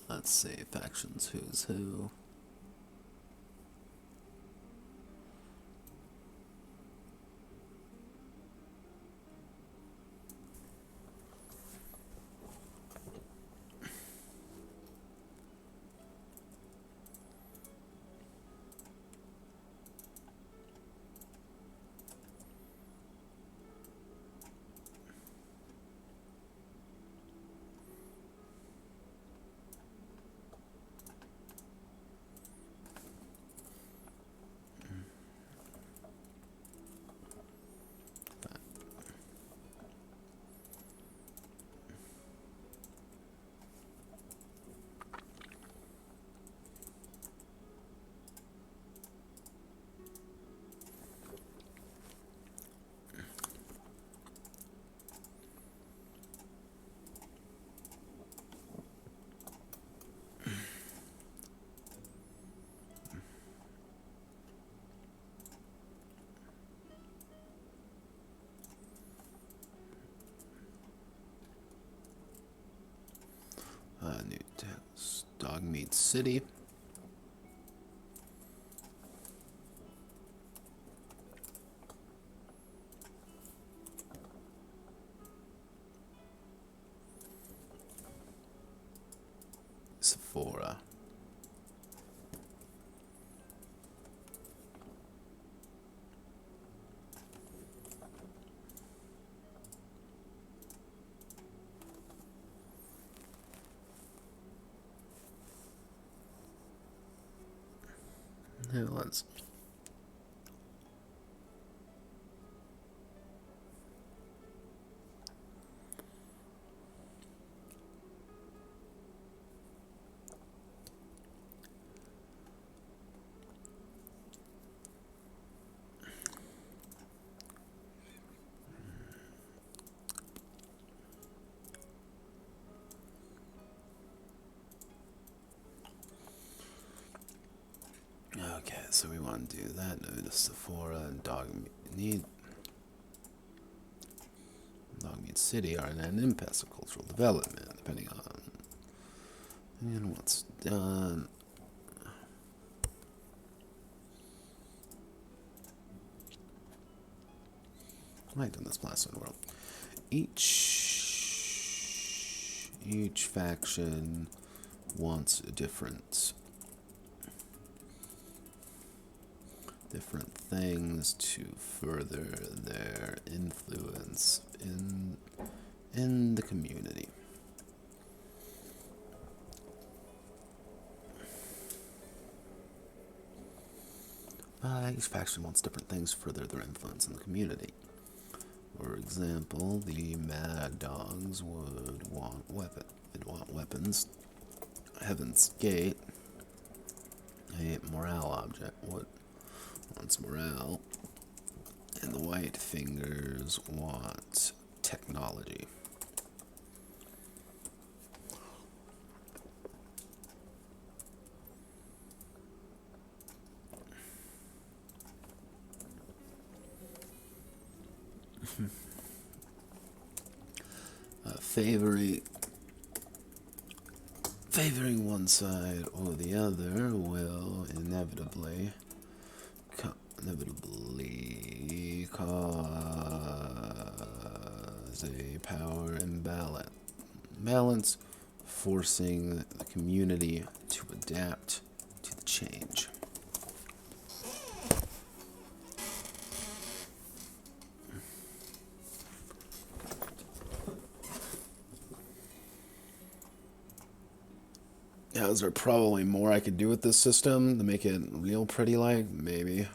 let's see, factions who's who. Dog Meat City. Sephora. Now let's okay, so we want to do that. No, the Sephora and Dog Meat City are an impasse of cultural development, depending on what's done. I might have done this last one. World. Each faction wants a different things to further their influence in the community. Each faction wants different things to further their influence in the community. For example, the Mad Dogs would want weapons. Heaven's Gate, a morale object, wants morale, and the White Fingers want technology. Favoring one side or the other will inevitably cause a power imbalance, forcing the community to adapt to the change. Yeah, is there probably more I could do with this system to make it real pretty like? Maybe.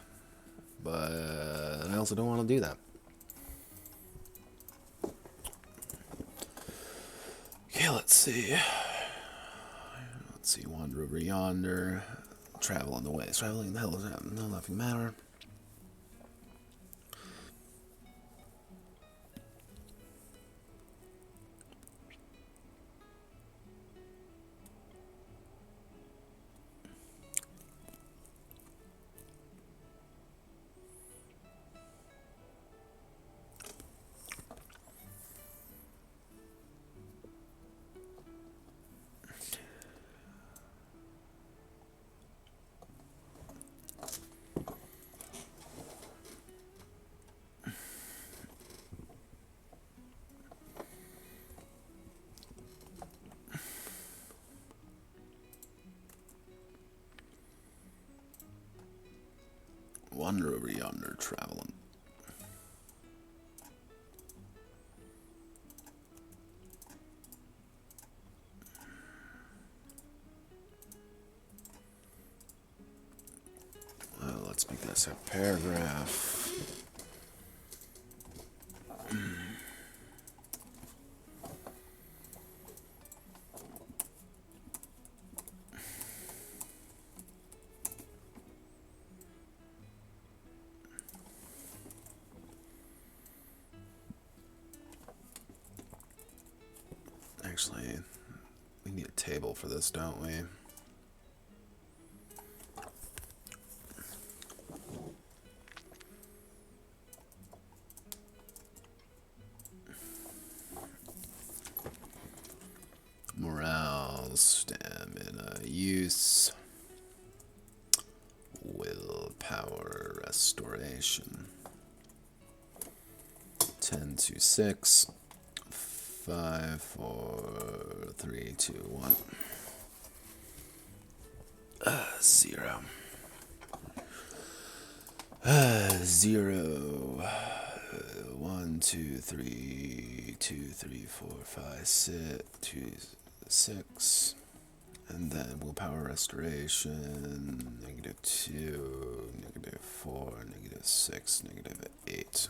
But I also don't want to do that. Okay, let's see. Wander over yonder. Travel on the way. Traveling, the hell is that? No laughing matter. Wander over yonder, traveling. Well, let's make this a paragraph. Actually, we need a table for this, don't we? Morale, stamina use. Willpower restoration. 10 to 6. 5, 4, 3, 2, 1. 0. 0. 1, 2, 3, 2, 3, 4, 5, 6, 2, 6. And then willpower restoration, -2, -4, -6, -8.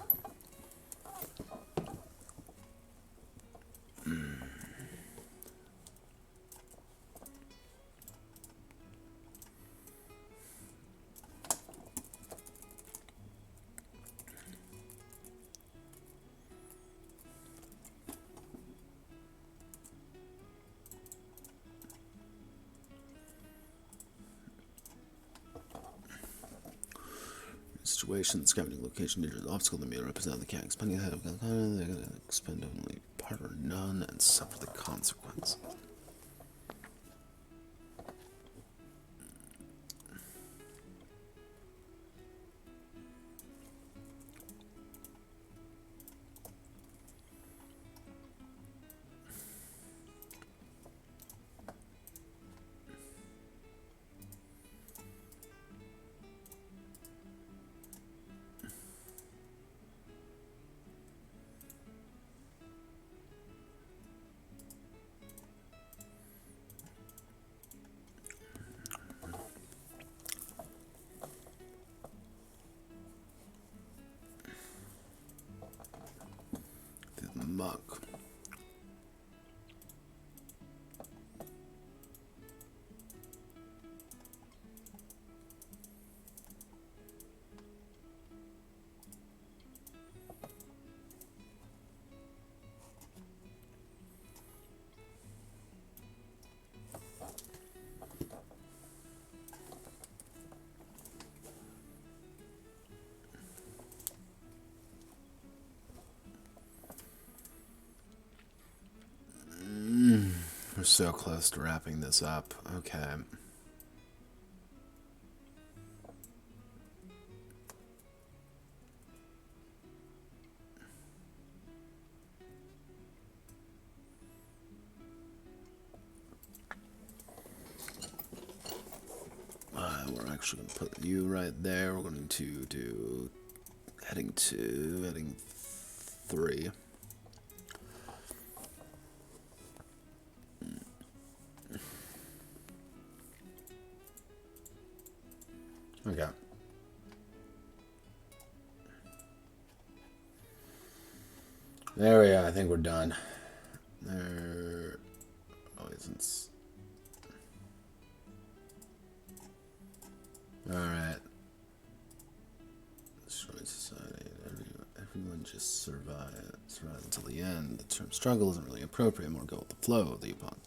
Situation, scavenging location, dangerous obstacle, the meter represent the cat expending ahead of they're going to expend only part or none and suffer the consequence. Muck. We're so close to wrapping this up. Okay. We're actually going to put you right there. We're going to do heading 2, heading 3. Okay. There we go. I think we're done. There. Oh, isn't. All right. Destroy society. Everyone just survive until the end. The term struggle isn't really appropriate. More go with the flow of the epoch.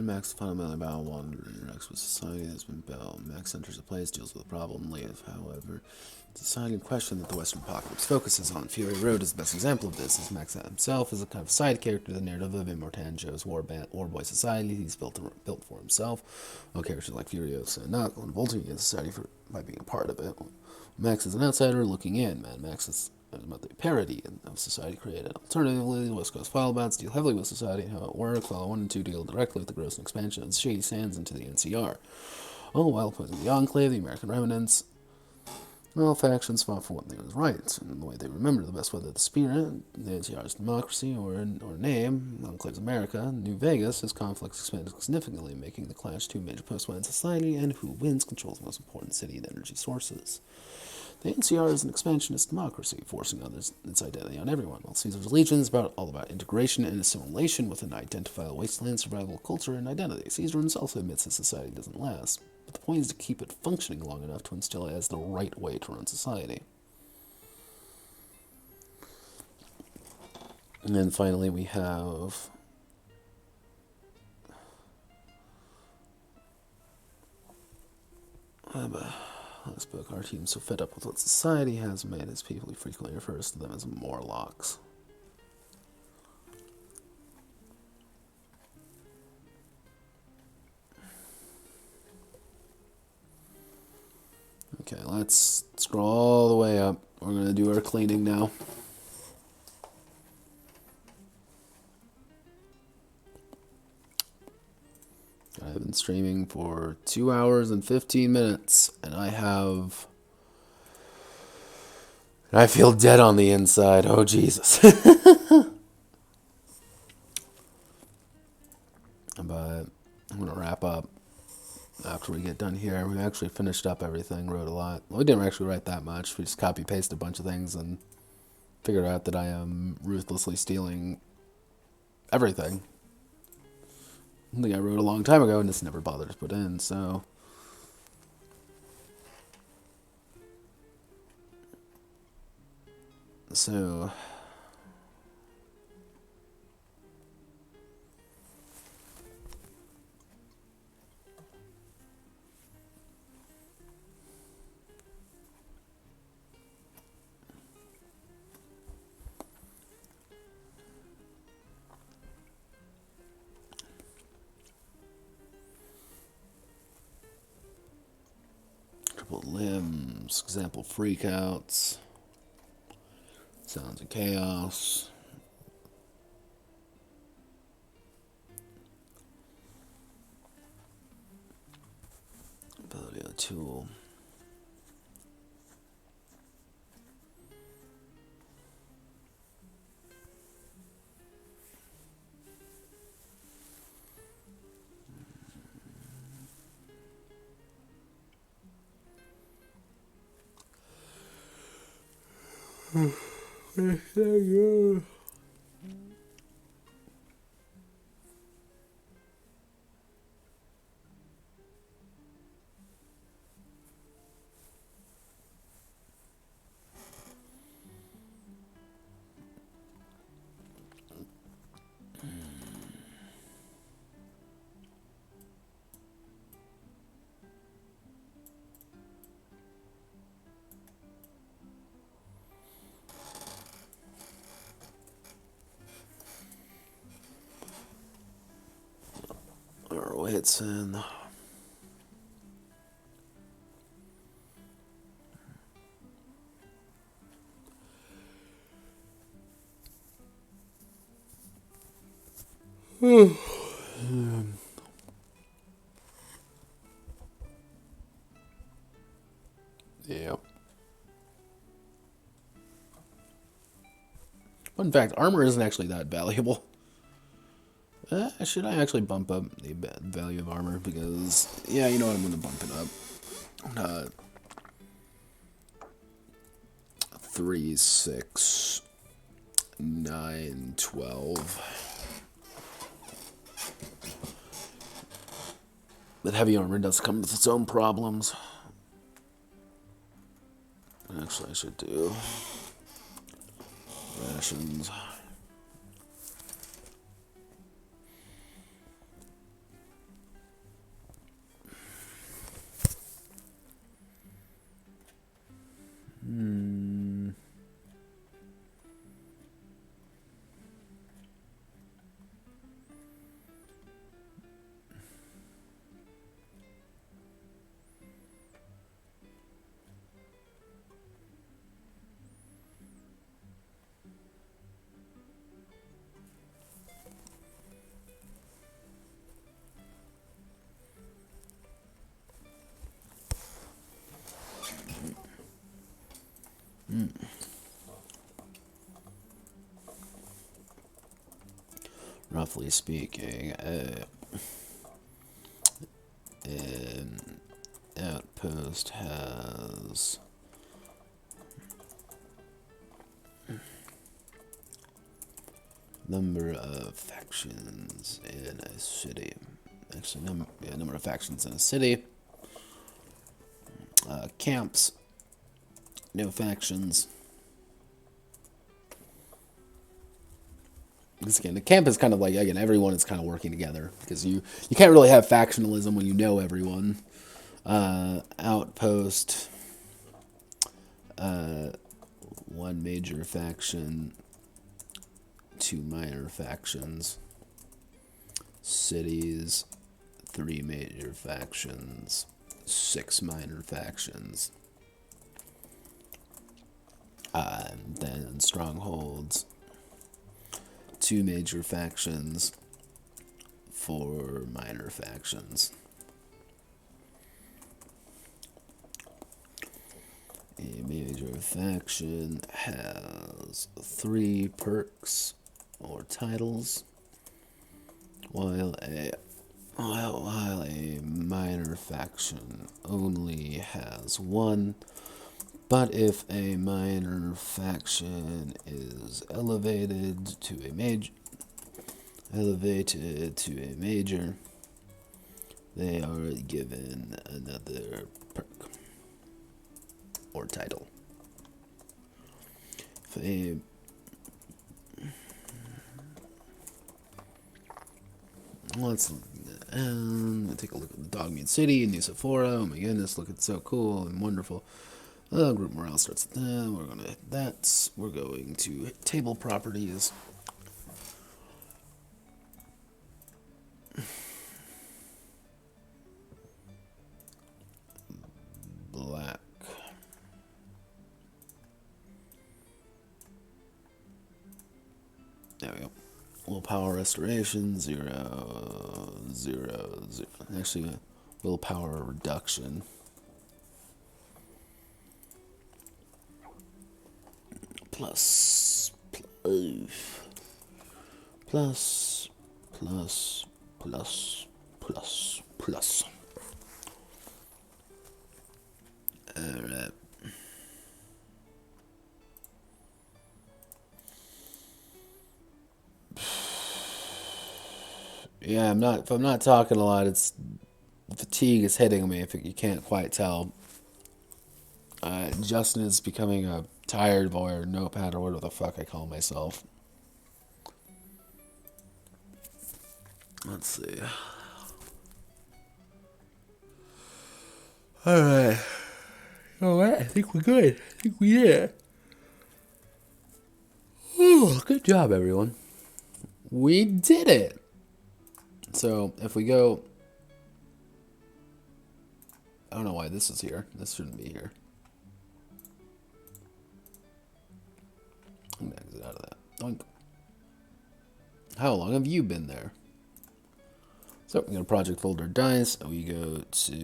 Max fundamentally about wander interacts with society that has been built. Max enters a place, deals with a problem, leaves. However, the society in question that the Western Apocalypse focuses on. Fury Road is the best example of this, as Max himself is a kind of side character. The narrative of Immortan shows Warboy society he's built for himself. While characters like Furiosa and Knuckle and Volta against society by being a part of it. Max is an outsider looking in. Mad Max is about the parody of society created. Alternatively, the West Coast Filebots deal heavily with society and how it works, while 1 and 2 deal directly with the growth and expansion of the Shady Sands into the NCR. All while opposing the Enclave, the American Remnants. All factions fought for what they was right, and the way they remember the best whether the spirit, the NCR's democracy, or name, Enclave's America, New Vegas, as conflicts expanded significantly, making the clash two major post-war society, and who wins controls the most important city and energy sources. The NCR is an expansionist democracy, forcing others its identity on everyone, while Caesar's Legion is all about integration and assimilation with an identifiable wasteland, survival, culture, and identity. Caesar himself admits that society doesn't last, but the point is to keep it functioning long enough to instill it as the right way to run society. And then finally we have this book. Our team's so fed up with what society has made its people, he frequently refers to them as Morlocks. Okay, let's scroll all the way up. We're going to do our cleaning now. I've been streaming for 2 hours and 15 minutes, and I feel dead on the inside. Oh, Jesus. But I'm going to wrap up after we get done here. We actually finished up everything, wrote a lot. Well, we didn't actually write that much. We just copy-pasted a bunch of things and figured out that I am ruthlessly stealing everything. Something I wrote a long time ago and just never bothered to put in, so... Triple limbs, example freakouts, sounds of chaos. Ability of the tool. Our hits in. Yep. Fun fact, armor isn't actually that valuable. Should I actually bump up the value of armor? Because, yeah, you know what, I'm going to bump it up. 3, 6, 9, 12. But heavy armor does come with its own problems. Actually, I should do rations. Roughly speaking, an outpost has Number of factions in a city. Actually, number of factions in a city. Camps. No factions. Because again, the camp is kind of like, again, everyone is kind of working together. Because you can't really have factionalism when you know everyone. Outpost. One major faction. Two minor factions. Cities. 3 major factions. 6 minor factions. And then strongholds. 2 major factions. 4 minor factions. A major faction has 3 perks or titles, while a minor faction only has 1. But if a minor faction is elevated to a major, they are given another perk or title. Let's take a look at the Dogmeat City in New Sephora. Oh my goodness, look, it's so cool and wonderful. Group morale starts at that. We're going to hit that. We're going to hit table properties. Black. There we go. Willpower restoration, 0, 0, 0. Actually, willpower reduction. Plus. Alright. Yeah, if I'm not talking a lot, it's fatigue is hitting me if you can't quite tell. Justin is becoming a tired boy or notepad or whatever the fuck I call myself. Let's see. Alright. Alright, I think we're good. I think we did it. Oh, good job, everyone. We did it. So, if we go... I don't know why this is here. This shouldn't be here. I'm going to exit out of that. Doink. How long have you been there? So, we got a project folder dice. We go to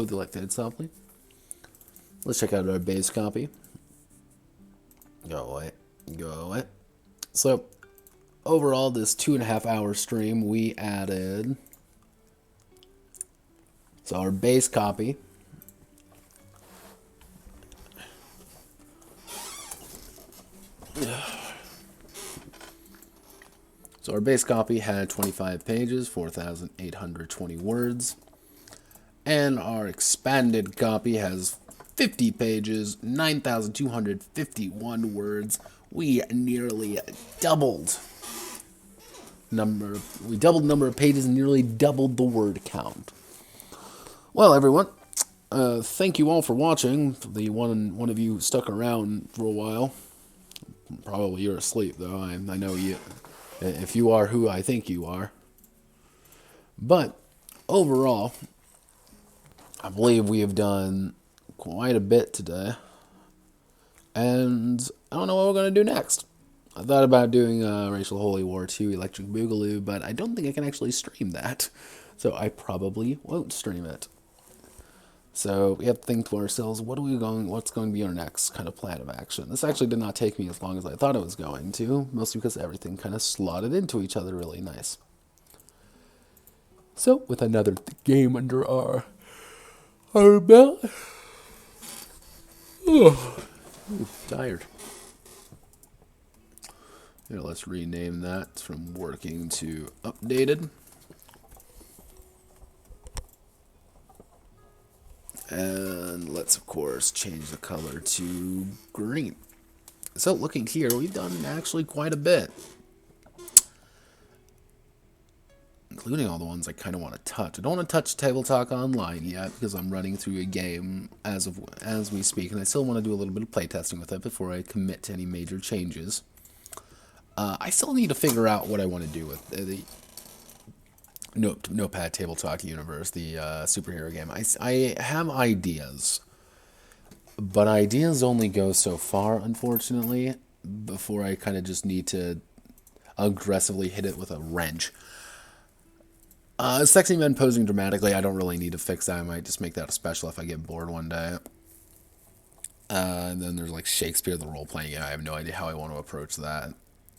the left-hand softly. Let's check out our base copy. Go away. Go away. So, overall, this 2.5 hour stream, we added... So, our base copy... So our base copy had 25 pages, 4,820 words. And our expanded copy has 50 pages, 9,251 words. We nearly doubled we doubled the number of pages and nearly doubled the word count. Well, everyone, thank you all for watching. The one of you stuck around for a while. Probably you're asleep, though. I know you. If you are who I think you are. But, overall, I believe we have done quite a bit today. And I don't know what we're going to do next. I thought about doing Racial Holy War 2 Electric Boogaloo, but I don't think I can actually stream that. So I probably won't stream it. So we have to think to ourselves, what's going to be our next kind of plan of action? This actually did not take me as long as I thought it was going to, mostly because everything kind of slotted into each other really nice. So, with another game under our belt. Oh, tired. Here, let's rename that from working to updated. And let's, of course, change the color to green. So, looking here, we've done actually quite a bit. Including all the ones I kind of want to touch. I don't want to touch Table Talk Online yet because I'm running through a game as we speak, and I still want to do a little bit of playtesting with it before I commit to any major changes. I still need to figure out what I want to do with the Notepad Table Talk universe, the superhero game. I have ideas, but ideas only go so far, unfortunately, before I kind of just need to aggressively hit it with a wrench. Sexy men posing dramatically, I don't really need to fix that. I might just make that a special if I get bored one day. And then there's like Shakespeare, the role-playing game. I have no idea how I want to approach that.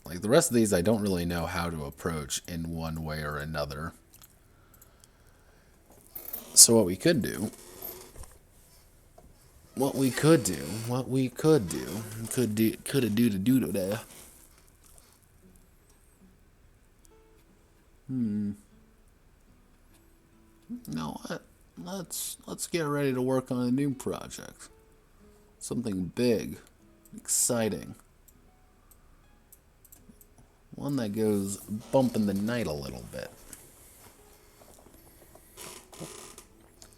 Like the rest of these, I don't really know how to approach in one way or another. So what we could do there. You know what? Let's get ready to work on a new project. Something big, exciting. One that goes bump in the night a little bit.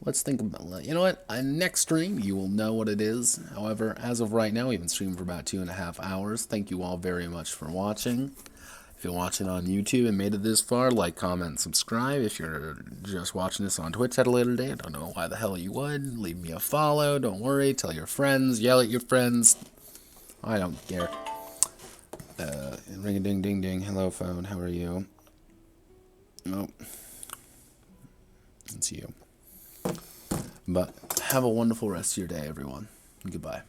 Let's think about, you know what? Next stream, you will know what it is. However, as of right now, we've been streaming for about 2.5 hours. Thank you all very much for watching. If you're watching on YouTube and made it this far, like, comment, and subscribe. If you're just watching this on Twitch at a later date, I don't know why the hell you would. Leave me a follow. Don't worry. Tell your friends. Yell at your friends. I don't care. Ring-a-ding-ding-ding. Hello, phone. How are you? Nope. It's you. But have a wonderful rest of your day, everyone. Goodbye.